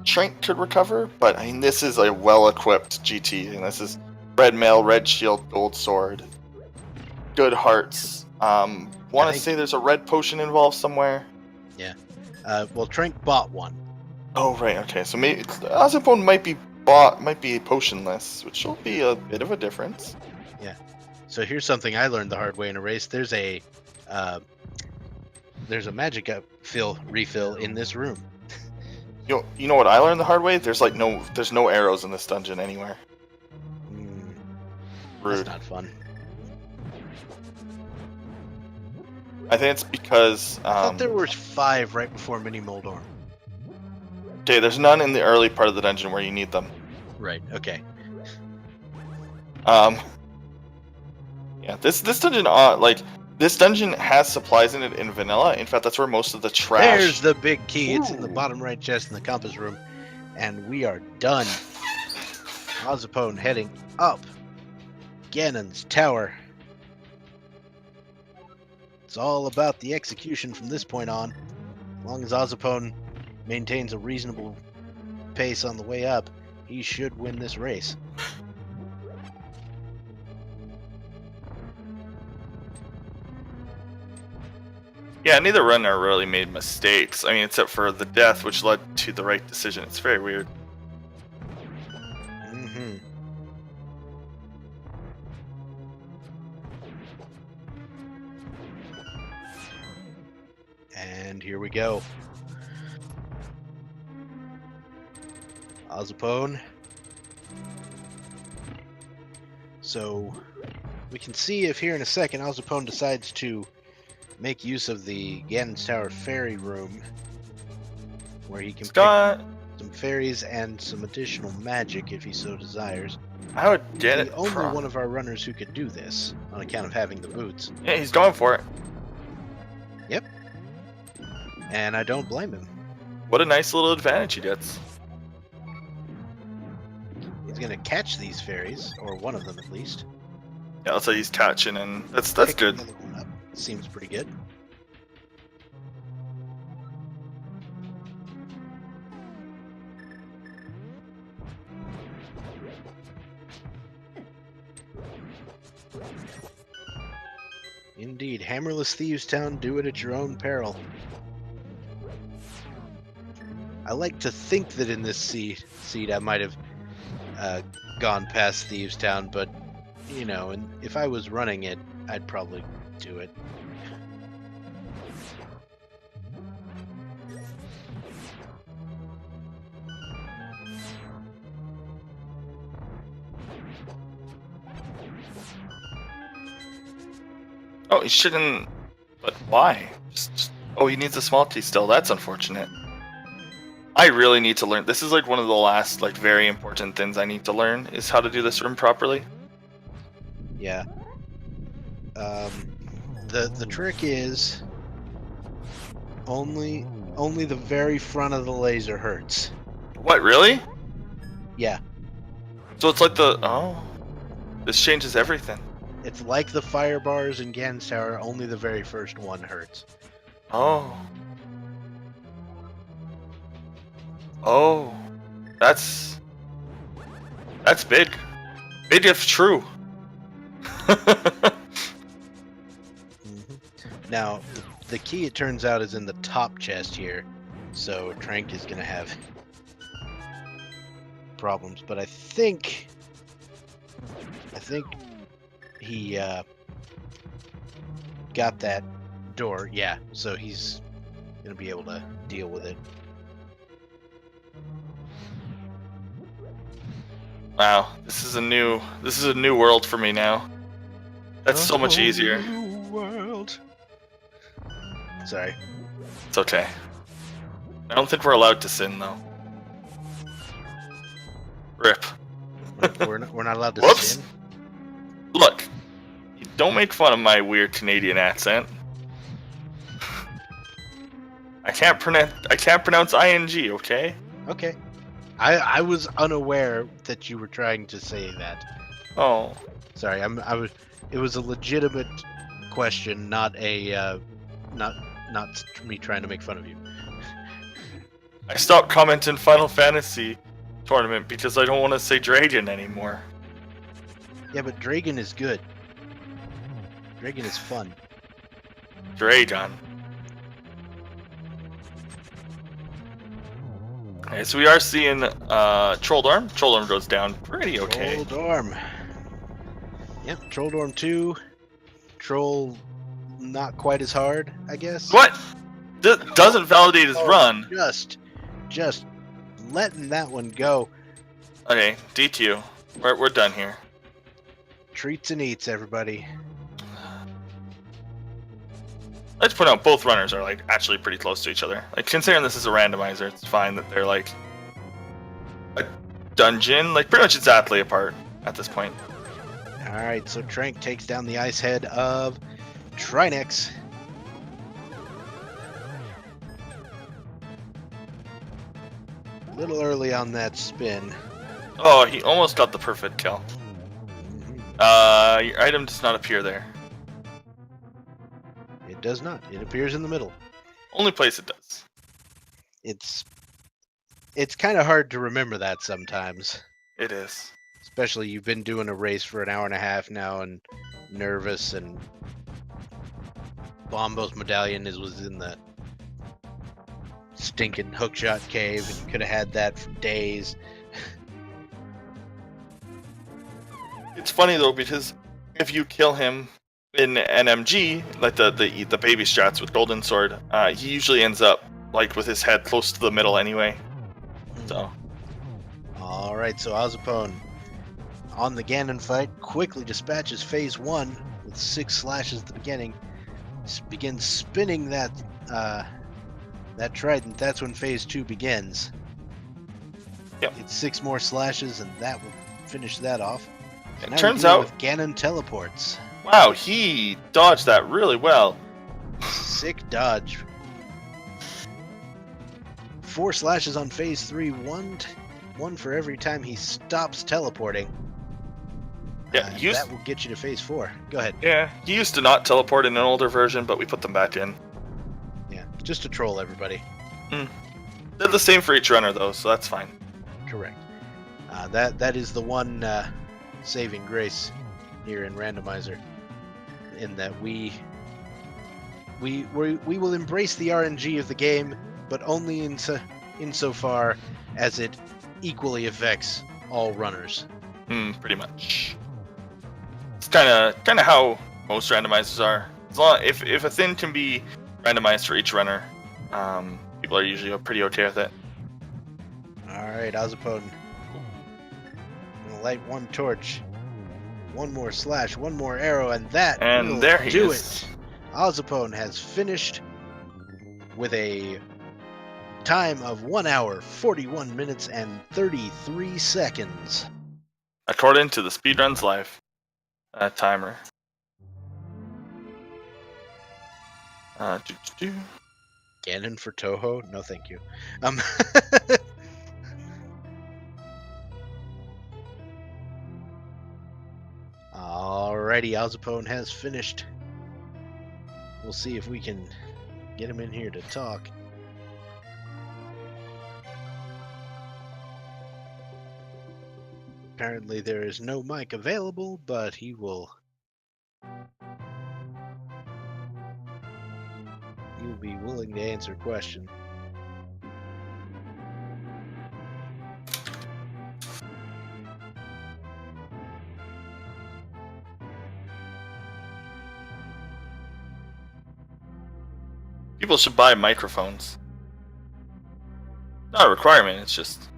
Tranq could recover, but I mean, this is a well-equipped GT, and this is red mail, red shield, gold sword, good hearts. Want to say there's a red potion involved somewhere? Yeah. Well, Tranq bought one. Oh, right, okay, so maybe Ozipone might be potionless, which will be a bit of a difference. Yeah. So here's something I learned the hard way in a race. There's a magic refill in this room. You know what I learned the hard way? There's no arrows in this dungeon anywhere. Rude. That's not fun. I think it's because I thought there were 5 right before Mini Moldorm. Okay, there's none in the early part of the dungeon where you need them. Right. Okay. Yeah, this dungeon this dungeon has supplies in it in vanilla. In fact, that's where most of the trash. There's the big key. It's in the bottom right chest in the compass room, and we are done. Ozipone heading up Ganon's tower. It's all about the execution from this point on. As long as Ozipone maintains a reasonable pace on the way up, he should win this race. Yeah, neither runner really made mistakes. I mean, except for the death, which led to the right decision. It's very weird. Mm-hmm. And here we go. Ozipone. So we can see if here in a second Ozipone decides to make use of the Ganon's Tower fairy room, where he can Scott, pick some fairies and some additional magic if he so desires. I would get The it. only one of our runners who could do this on account of having the boots. Yeah, he's going for it. Yep. And I don't blame him. What a nice little advantage he gets. He's gonna catch these fairies, or one of them at least. Yeah, that's what he's catching, and that's Pick good. another one up. Seems pretty good. Indeed, Hammerless Thieves Town, do it at your own peril. I like to think that in this seed I might have gone past Thieves Town, but you know, and if I was running it, I'd probably do it. Oh, he shouldn't. But why? Oh, he needs a small T still. That's unfortunate. I really need to learn. This is like one of the last, like, very important things I need to learn is how to do this room properly. Yeah. The trick is only the very front of the laser hurts. What, really? Yeah. So it's like the... Oh. This changes everything. It's like the fire bars in Ganon's Tower, only the very first one hurts. Oh. Oh. That's big. Big if true. Now, the key, it turns out, is in the top chest here, so Tranq is going to have problems, but I think he got that door, yeah, so he's going to be able to deal with it. Wow, this is a new world for me now. That's so much easier. New world. Sorry. It's okay. I don't think we're allowed to sin though. Rip. We're not allowed to Whoops. sin. Look, you don't make fun of my weird Canadian accent. I can't pronounce ing, okay? Okay. I was unaware that you were trying to say that. Oh. Sorry, it was a legitimate question, not a not me trying to make fun of you. I stopped commenting Final Fantasy tournament because I don't want to say Dragon anymore. Yeah, but Dragon is good. Dragon is fun. Dragon. Okay, so we are seeing Troll Dorm. Troll Dorm goes down pretty okay. Troll Dorm. Yep, Troll Dorm 2. Troll not quite as hard, I guess. What? Doesn't validate his run. Just letting that one go. Okay, DQ. We're done here. Treats and eats, everybody. Let's point out both runners are like actually pretty close to each other. Like considering this is a randomizer, it's fine that they're like a dungeon, like pretty much exactly apart at this point. Alright, so Tranq takes down the ice head of Tranq89. A little early on that spin. Oh, he almost got the perfect kill. Your item does not appear there. It does not. It appears in the middle. Only place it does. It's It's kind of hard to remember that sometimes. It is. Especially you've been doing a race for an hour and a half now and nervous, and Bombo's medallion was in the stinking hookshot cave, and you could have had that for days. It's funny though, because if you kill him in NMG, like the baby strats with Golden Sword, he usually ends up like with his head close to the middle anyway. So. All right, so Ozipone on the Ganon fight quickly dispatches phase 1 with 6 slashes at the beginning. Begins spinning that trident. That's when phase 2 begins. Yep. It's 6 more slashes, and that will finish that off. It now turns we deal out, with Ganon teleports. wow, he dodged that really well. Sick dodge. 4 slashes on phase 3, one for every time he stops teleporting. Yeah, that will get you to phase 4. Go ahead. Yeah, he used to not teleport in an older version, but we put them back in. Yeah, just to troll everybody. They're the same for each runner though, so that's fine. Correct. That is the one saving grace here in Randomizer, in that we will embrace the RNG of the game, but only insofar as it equally affects all runners. Pretty much. It's kind of how most randomizers are. As long if a thing can be randomized for each runner, people are usually pretty okay with it. All right, Ozipone. Gonna light one torch, one more slash, one more arrow, and that will there he do is. it. Ozipone has finished with a time of 1 hour, 41 minutes, and 33 seconds. According to the Speedruns Live timer. Ganon for Toho? No, thank you. Alrighty, Ozipone has finished. We'll see if we can get him in here to talk. Apparently there is no mic available, but he will be willing to answer questions. People should buy microphones. Not a requirement, it's just...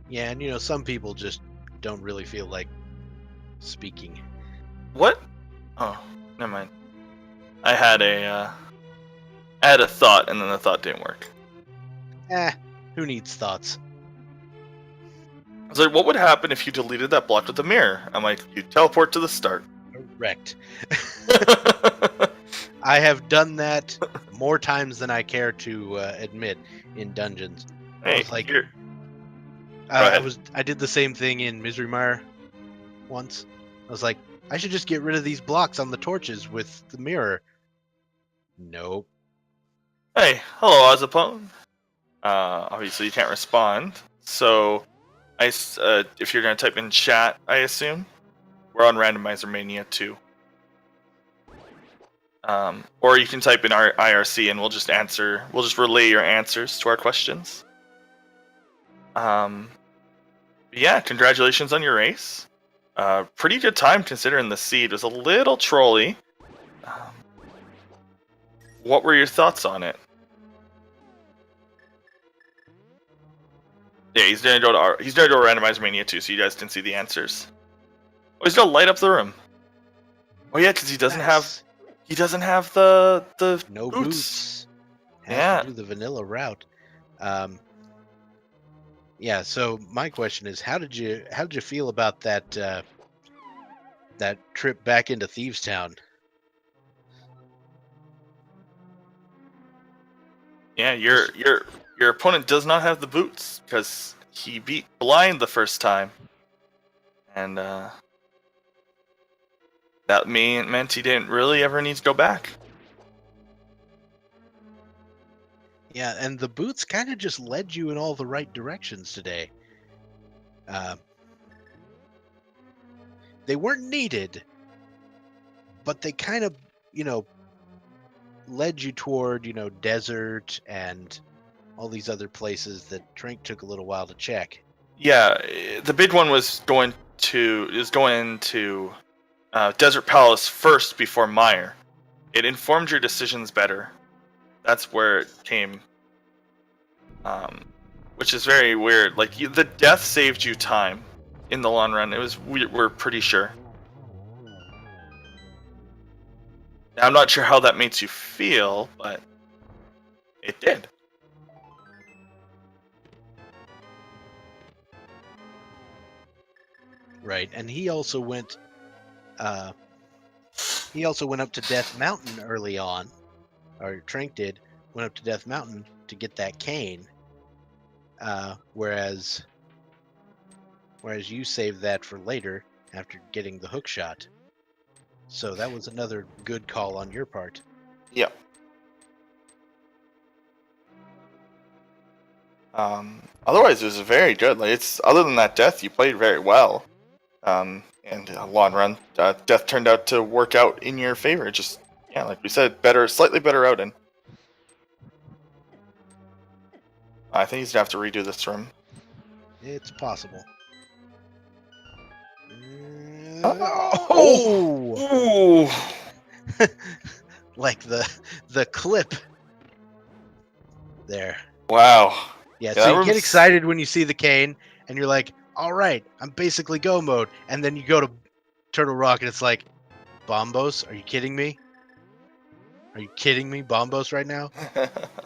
Yeah, and some people just don't really feel like speaking. What? Oh, never mind. I had a thought, and then the thought didn't work. Who needs thoughts? I was like, what would happen if you deleted that block with the mirror? I'm like, you teleport to the start. Correct. I have done that more times than I care to admit in dungeons. Hey, I was like, Go ahead. I did the same thing in Misery Mire once. I was like, I should just get rid of these blocks on the torches with the mirror. Nope. Hey, hello, Ozipone. Obviously you can't respond, so if you're gonna type in chat, I assume we're on Randomizer Mania 2. Or you can type in our IRC and we'll just answer. We'll just relay your answers to our questions. Yeah, congratulations on your race. Pretty good time considering the seed was a little trolly. What were your thoughts on it? Yeah, he's gonna go to Randomizer Mania 2, so you guys can see the answers. Oh, he's gonna light up the room. Oh yeah, because he doesn't have the No boots. Has to do the vanilla route. Yeah. So my question is, how did you feel about that trip back into Thieves Town? Yeah, your opponent does not have the boots because he beat Blind the first time, and that meant he didn't really ever need to go back. Yeah, and the boots kind of just led you in all the right directions today. They weren't needed, but they kind of, led you toward, desert and all these other places that Tranq took a little while to check. Yeah, the big one was going to Desert Palace first before Mire. It informed your decisions better. That's where it came, which is very weird. Like the death saved you time in the long run. We're pretty sure. Now, I'm not sure how that makes you feel, but it did. Right, and he also went up to Death Mountain early on, or Tranq went up to Death Mountain to get that cane. Whereas you saved that for later after getting the hook shot. So that was another good call on your part. Yep. Otherwise, it was very good. Like other than that death, you played very well. And long run, death turned out to work out in your favor. Just like we said, slightly better outing. I think he's gonna have to redo this room. It's possible. Oh! Like the clip there. Wow. Yeah, so you get excited when you see the cane, and you're like, all right, I'm basically go mode. And then you go to Turtle Rock, and it's like, Bombos? Are you kidding me? Are you kidding me? Bombos right now?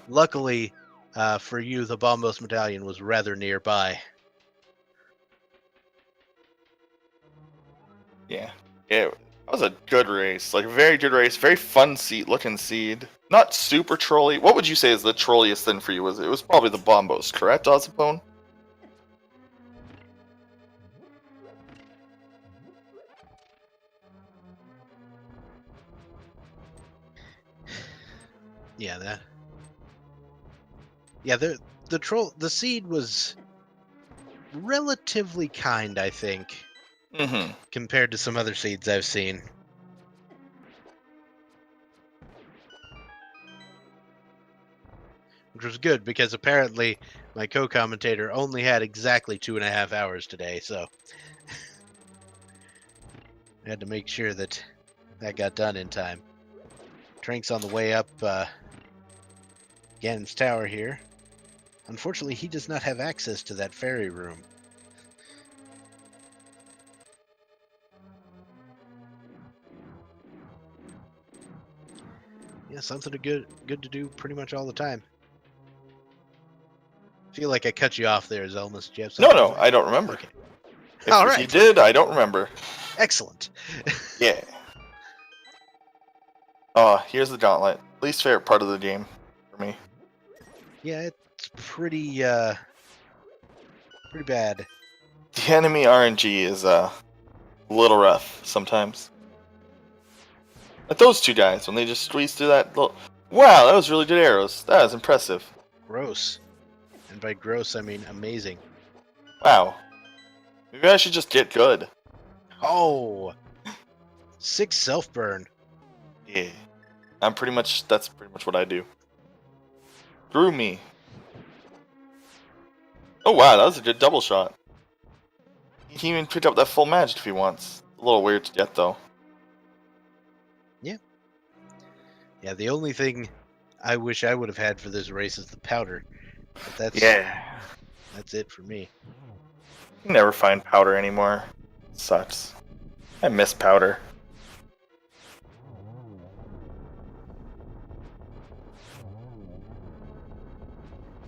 Luckily, for you, the Bombos medallion was rather nearby. Yeah, that was a good race. Like a very good race, very fun looking seed. Not super trolly. What would you say is the trolliest thing for you? It was probably the Bombos, correct, Ozipone? Yeah, the seed was relatively kind, I think, compared to some other seeds I've seen. Which was good, because apparently my co-commentator only had exactly 2.5 hours today, so I had to make sure that got done in time. Tranq's on the way up Ganon's tower here. Unfortunately, he does not have access to that fairy room. Yeah, something good to do pretty much all the time. I feel like I cut you off there, Zelmus. Do you have something? No, I don't remember. Okay. If you did, I don't remember. Excellent. Yeah. Oh, here's the gauntlet. Least favorite part of the game for me. Yeah, it's pretty bad. The enemy RNG is a little rough sometimes. Like those two guys, when they just squeezed through that little... Wow, that was really good arrows. That was impressive. Gross. And by gross, I mean amazing. Wow. Maybe I should just get good. Oh! 6 self-burn. Yeah. That's pretty much what I do. Screw me. Oh wow, that was a good double shot. He can even pick up that full magic if he wants. A little weird to get though. Yeah, the only thing I wish I would have had for this race is the powder. But that's it for me. You never find powder anymore. Sucks. I miss powder.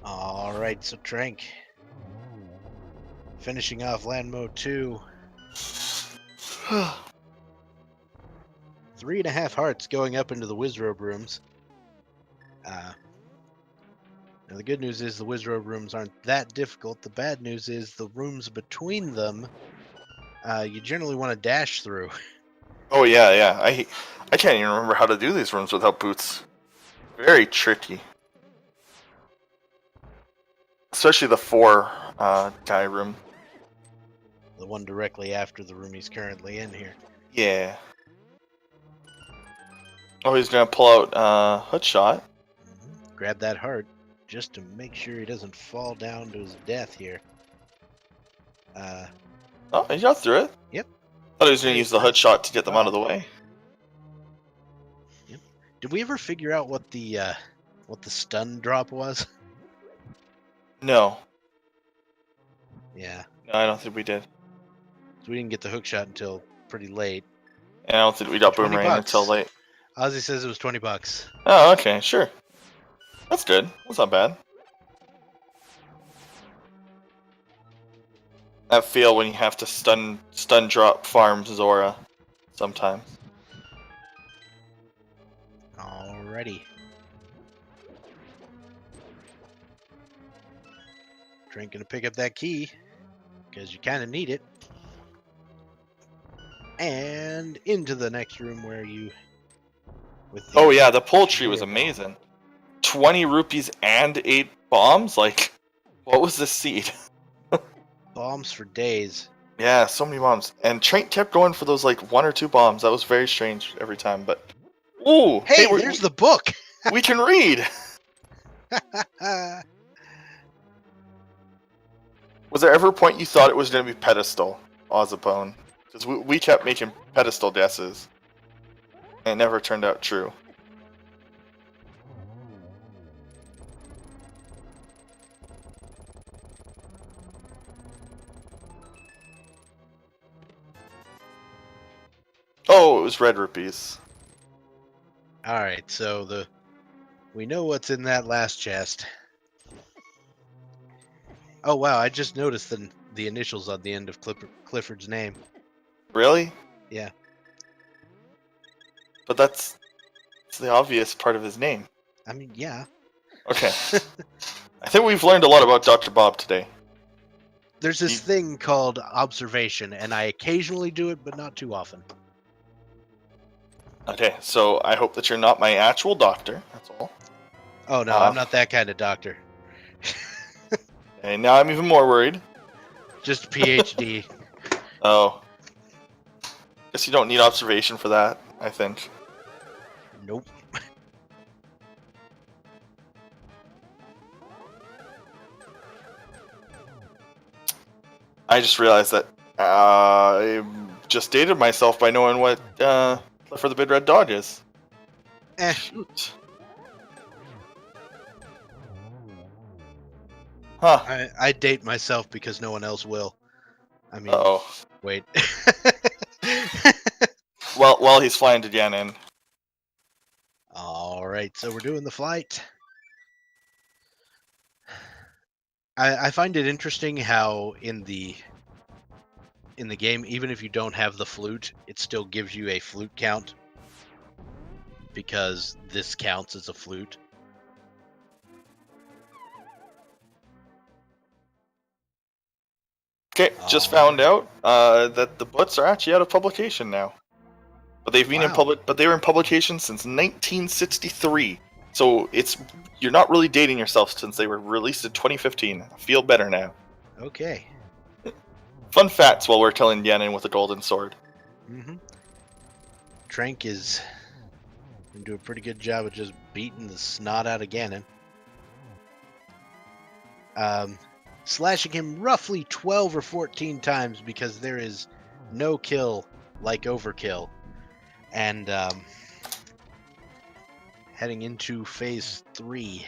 Alright, so Tranq. Finishing off land mode 2. 3.5 hearts going up into the Wizrobe rooms. Now the good news is the Wizrobe rooms aren't that difficult. The bad news is the rooms between them, you generally want to dash through. Oh yeah. I can't even remember how to do these rooms without boots. Very tricky. Especially the 4 guy room. The one directly after the room he's currently in here. Yeah. Oh, he's gonna pull out hood shot. Grab that heart just to make sure he doesn't fall down to his death here. Oh, he got through it. Yep. Thought he was gonna use the hood shot to get them out of the way. Yep. Did we ever figure out what the stun drop was? No. Yeah. No, I don't think we did. So we didn't get the hook shot until pretty late. And I don't think we got 20 boomerang bucks. until late. Ozzy says it was $20. Oh, okay, sure. That's good. That's not bad. That feel when you have to stun drop farm Zora sometimes. Alrighty. Tranq gonna pick up that key because you kind of need it, and into the next room where you. Oh yeah, the poultry was amazing. 20 rupees and 8 bombs? Like, what was this seed? Bombs for days. Yeah, so many bombs. And Tranq kept going for those like 1 or 2 bombs. That was very strange every time, but... Ooh! Hey, there's the book! We can read! Was there ever a point you thought it was going to be pedestal, Ozipone? Because we kept making pedestal guesses. And it never turned out true. Oh, it was red rupees. Alright, so we know what's in that last chest. Oh wow, I just noticed the initials on the end of Clifford's name. Really? Yeah. But that's the obvious part of his name. I mean, yeah. Okay. I think we've learned a lot about Dr. Bob today. There's this thing called observation, and I occasionally do it, but not too often. Okay, so I hope that you're not my actual doctor, that's all. Oh no, I'm not that kind of doctor. And now I'm even more worried. Just a PhD. Oh. Guess you don't need observation for that, I think. Nope. I just realized that I just dated myself by knowing what for the Big Red Dog is. Shoot. Huh. I date myself because no one else will. I mean, wait. Well, he's flying to Yan'an. Alright, so we're doing the flight. I find it interesting how in the game, even if you don't have the flute, it still gives you a flute count. Because this counts as a flute. Okay, just found out that the books are actually out of publication now. But they've been in public. But they were in publication since 1963. So you're not really dating yourself since they were released in 2015. I feel better now. Okay. Fun facts while we're killing Yan'an with a golden sword. Mm-hmm. Tranq is doing a pretty good job of just beating the snot out of Ganon. Slashing him roughly 12 or 14 times because there is no kill like overkill. And heading into phase 3.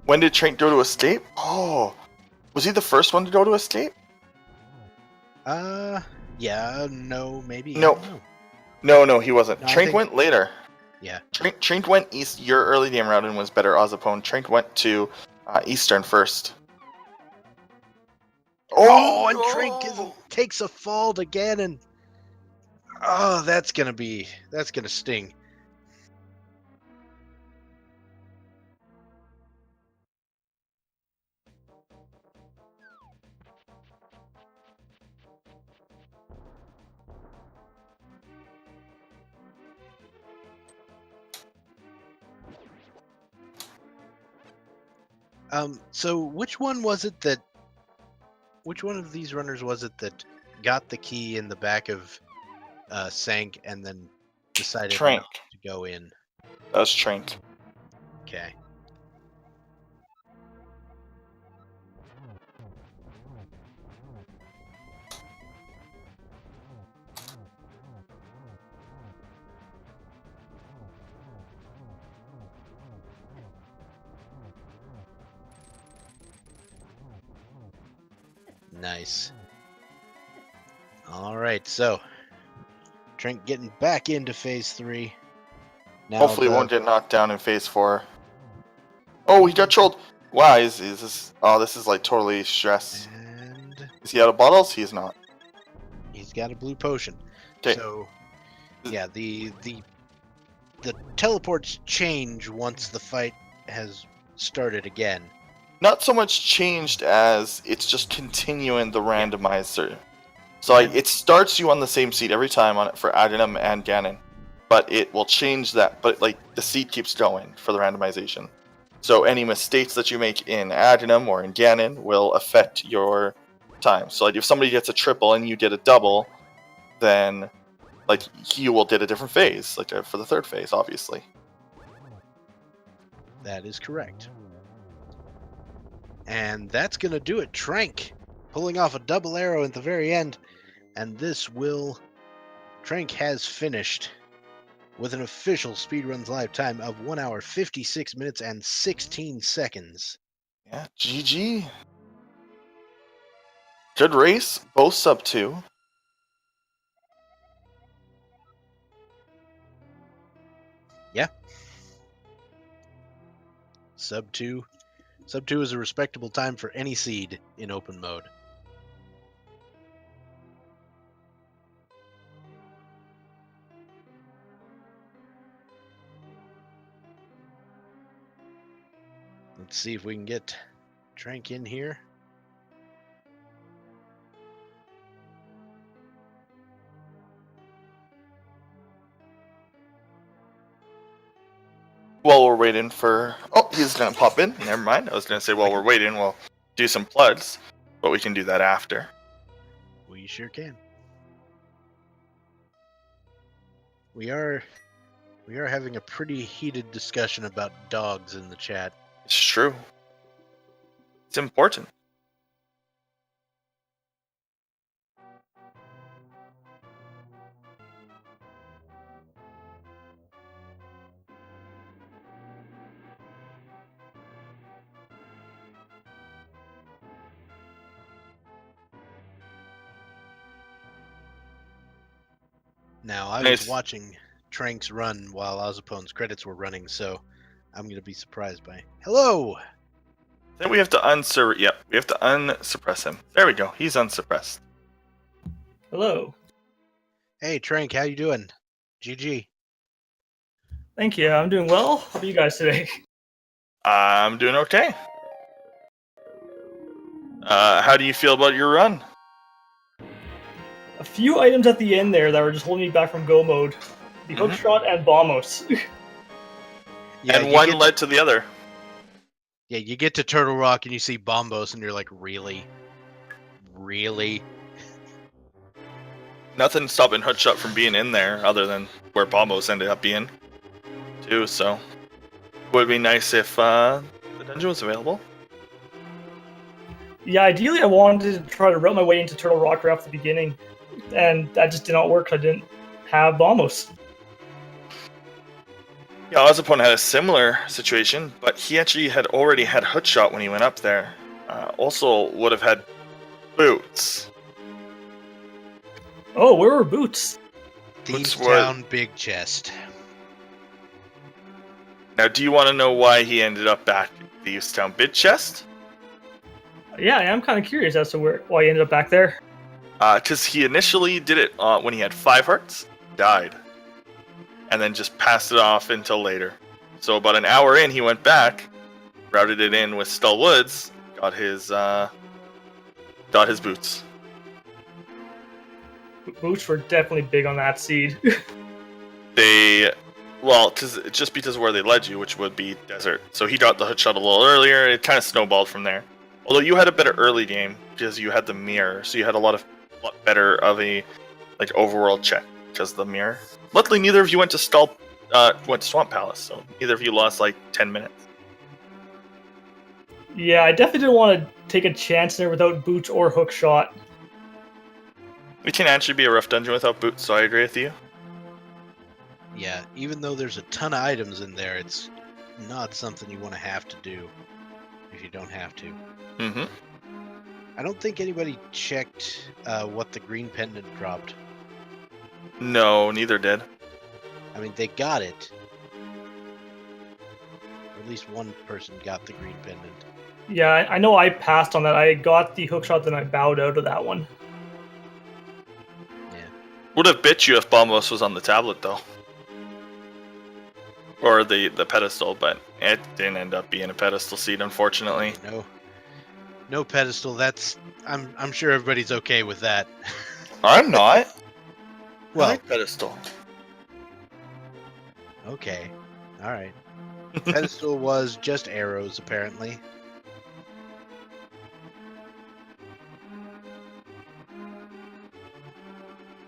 When did Tranq go to escape? Oh, was he the first one to go to escape? Yeah, no, maybe. No. No, he wasn't. No, Tranq went later. Yeah. Tranq went east. Your early game round and was better, Ozipone. Tranq went to Eastern first. Oh, and Tranq takes a fall to Ganon. Oh, that's gonna sting. So which one was it that? Which one of these runners was it that got the key in the back of Sank and then decided Tranq. not to go in? That was Tranq. Okay. Nice. All right, so Trent getting back into phase 3. Now Hopefully, it won't get knocked down in phase 4. Oh, he got trolled. Wow, is this? Oh, this is like totally stress. And Is he out of bottles? He is not. he's got a blue potion. 'Kay. So yeah, the teleports change once the fight has started again. Not so much changed as it's just continuing the randomizer. So like, it starts you on the same seat every time on it for Adinam and Ganon, but it will change that. But like the seat keeps going for the randomization. So any mistakes that you make in Adinam or in Ganon will affect your time. So like if somebody gets a triple and you did a double, then like you will did a different phase, like for the third phase, obviously. That is correct. And that's going to do it. Tranq pulling off a double arrow at the very end. And this will... Tranq has finished with an official Speedruns Live time of 1 hour, 56 minutes, and 16 seconds. Yeah, GG. Good race, both sub 2. Yeah. Sub 2. Sub 2 is a respectable time for any seed in open mode. Let's see if we can get Tranq in here. While we're waiting for... Oh, he's going to pop in. Never mind. I was going to say while we're waiting, we'll do some plugs, but we can do that after. We sure can. We are having a pretty heated discussion about dogs in the chat. It's true. It's important. Now, I was watching Tranq's run while Ozipone's credits were running, so I'm going to be surprised by... Hello! Then we have to Yep, we have to unsuppress him. There we go. He's unsuppressed. Hello. Hey, Tranq, how you doing? GG. Thank you. I'm doing well. How are you guys today? I'm doing okay. How do you feel about your run? A few items at the end there that were just holding me back from go mode. The hook shot and bombos. Yeah, and one led to the other. Yeah, you get to Turtle Rock and you see Bombos and you're like, really? Really? Nothing stopping Hookshot from being in there other than where Bombos ended up being, too, so... Would be nice if the dungeon was available. Yeah, ideally I wanted to try to route my way into Turtle Rock right off the beginning, and that just did not work. I didn't have bombos. Yeah, Ozipone had a similar situation, but he actually had already had Hookshot when he went up there. Also would have had boots. Oh, where were boots? Thieves Town Big Chest. Now, do you want to know why he ended up back at Thieves Town Big Chest? Yeah, I am kind of curious as to why he ended up back there. Because he initially did it when he had 5 hearts, died, and then just passed it off until later. So about an hour in, he went back, routed it in with Stull Woods, got his boots. Boots were definitely big on that seed. They Well, just because of where they led you, which would be desert. So he got the hook shot a little earlier. It kind of snowballed from there. Although you had a better early game because you had the mirror, so you had a lot better of a like overworld check because of the mirror. Luckily, neither of you went to Swamp Palace, so neither of you lost like 10 minutes. Yeah, I definitely didn't want to take a chance there without boots or hook shot. It can actually be a rough dungeon without boots, so I agree with you. Yeah, even though there's a ton of items in there, it's not something you want to have to do if you don't have to. Mm-hmm. I don't think anybody checked what the green pendant dropped. No, neither did. I mean, they got it. Or at least one person got the green pendant. Yeah, I know I passed on that. I got the hook shot, then I bowed out of that one. Yeah. Would have bit you if Bombos was on the tablet, though. Or the pedestal, but it didn't end up being a pedestal seat, unfortunately. No pedestal. That's I'm sure everybody's okay with that. I'm not. Well, I like pedestal. okay. All right. Pedestal was just arrows, apparently.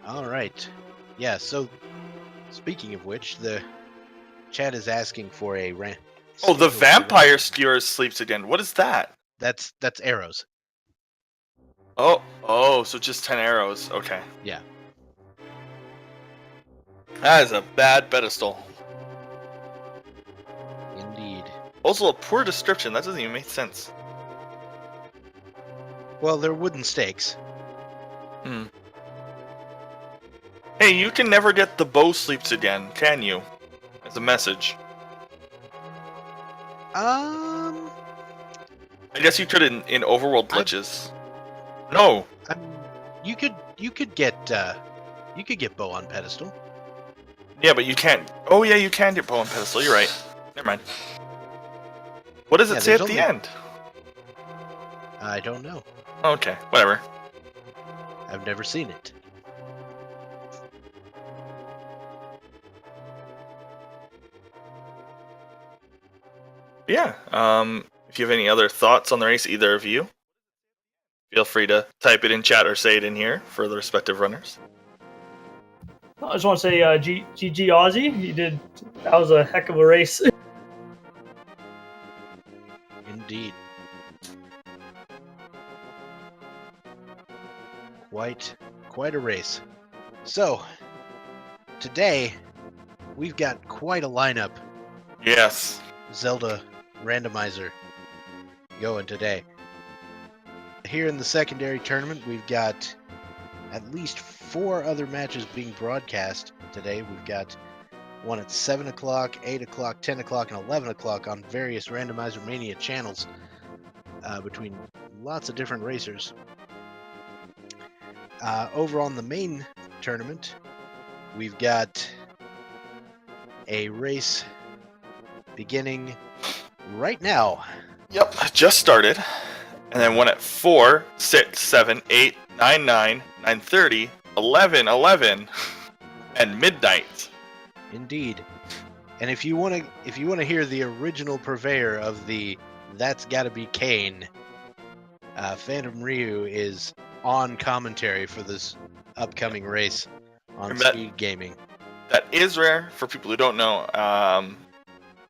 All right. Yeah, so speaking of which, the chat is asking for a rant. Oh, the vampire skewer sleeps again. What is that? That's arrows. Oh, so just 10 arrows. Okay. Yeah. That is a bad pedestal. Indeed. Also, a poor description. That doesn't even make sense. Well, they're wooden stakes. Hey, you can never get the bow sleeps again, can you? As a message. I guess you could in overworld glitches. No. You could get bow on pedestal. Yeah, but you can't. Oh yeah, you can get bow on pedestal. You're right. Never mind. What does it say at the end? I don't know. Okay, whatever. I've never seen it. Yeah. If you have any other thoughts on the race, either of you, feel free to type it in chat or say it in here for the respective runners. I just want to say, GG Ozzy, that was a heck of a race. Indeed. Quite a race. So, today, we've got quite a lineup. Yes. Zelda Randomizer going today. Here in the secondary tournament, we've got at least 4 other matches being broadcast today. We've got one at 7 o'clock, 8 o'clock, 10 o'clock, and 11 o'clock on various Randomizer Mania channels between lots of different racers. Over on the main tournament, we've got a race beginning right now. Yep, just started. And then one at 4, 6, 7, 8, 9, 9, 9:30, 11, 11, and midnight. Indeed. And if you want to hear the original purveyor of the "That's Gotta Be Kane," Phantom Ryu is on commentary for this upcoming race on Speed Gaming. That is rare for people who don't know.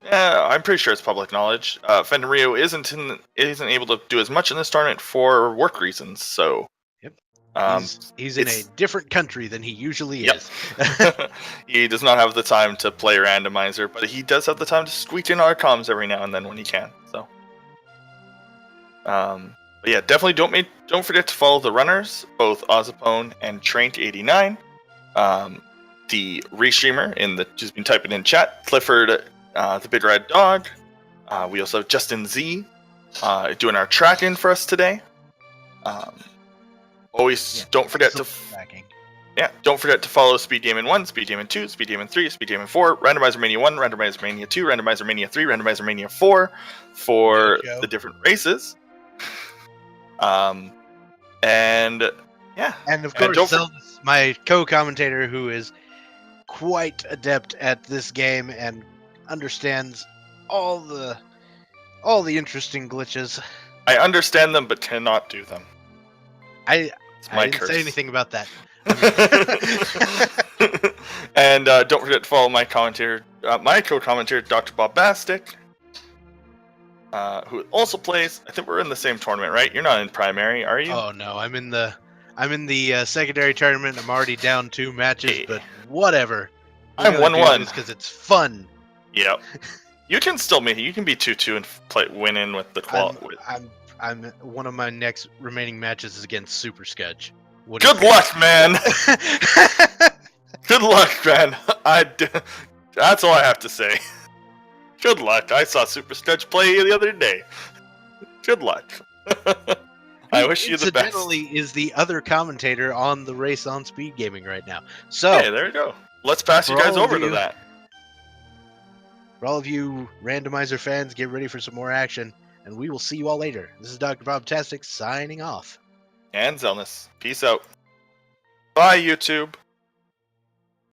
Yeah, I'm pretty sure it's public knowledge. Phantom Ryu isn't able to do as much in this tournament for work reasons. So, yep, he's in a different country than he usually is. He does not have the time to play Randomizer, but he does have the time to squeak in our comms every now and then when he can. So, but yeah, definitely don't forget to follow the runners, both Ozipone and Tranq89. The restreamer who's been typing in chat, Clifford. The Big Red Dog. We also have Justin Z doing our tracking for us today. Don't forget to don't forget to follow Speed Gaming 1, Speed Gaming 2, Speed Gaming 3, Speed Gaming 4, Randomizer Mania 1, Randomizer Mania 2, Randomizer Mania 3, Randomizer Mania 4 for the different races. And yeah. And of course, Zelda's my co-commentator, who is quite adept at this game and understands all the interesting glitches. I understand them, but cannot do them. I It's my didn't curse. say anything about that. And don't forget to follow my commentator, my co-commentator, Dr. Bombastic, who also plays. I think we're in the same tournament, right? You're not in primary, are you? Oh no, I'm in the secondary tournament. I'm already down 2 matches, Hey. but whatever. I'm 1-1. because it's fun. Yep. You can still make it. You can be 2-2 and win in with the quality. I'm one of my next remaining matches is against Super Sketch. Good luck, man. Good luck, man. That's all I have to say. Good luck. I saw Super Sketch play the other day. Good luck. I wish you the best. Incidentally, is the other commentator on the Race on Speed Gaming right now. So, Hey, there you go. Let's pass you For guys all of over to you- that. for all of you Randomizer fans, get ready for some more action, and we will see you all later. This is Dr. Bob Tastic signing off. And Zelnus. Peace out. Bye, YouTube.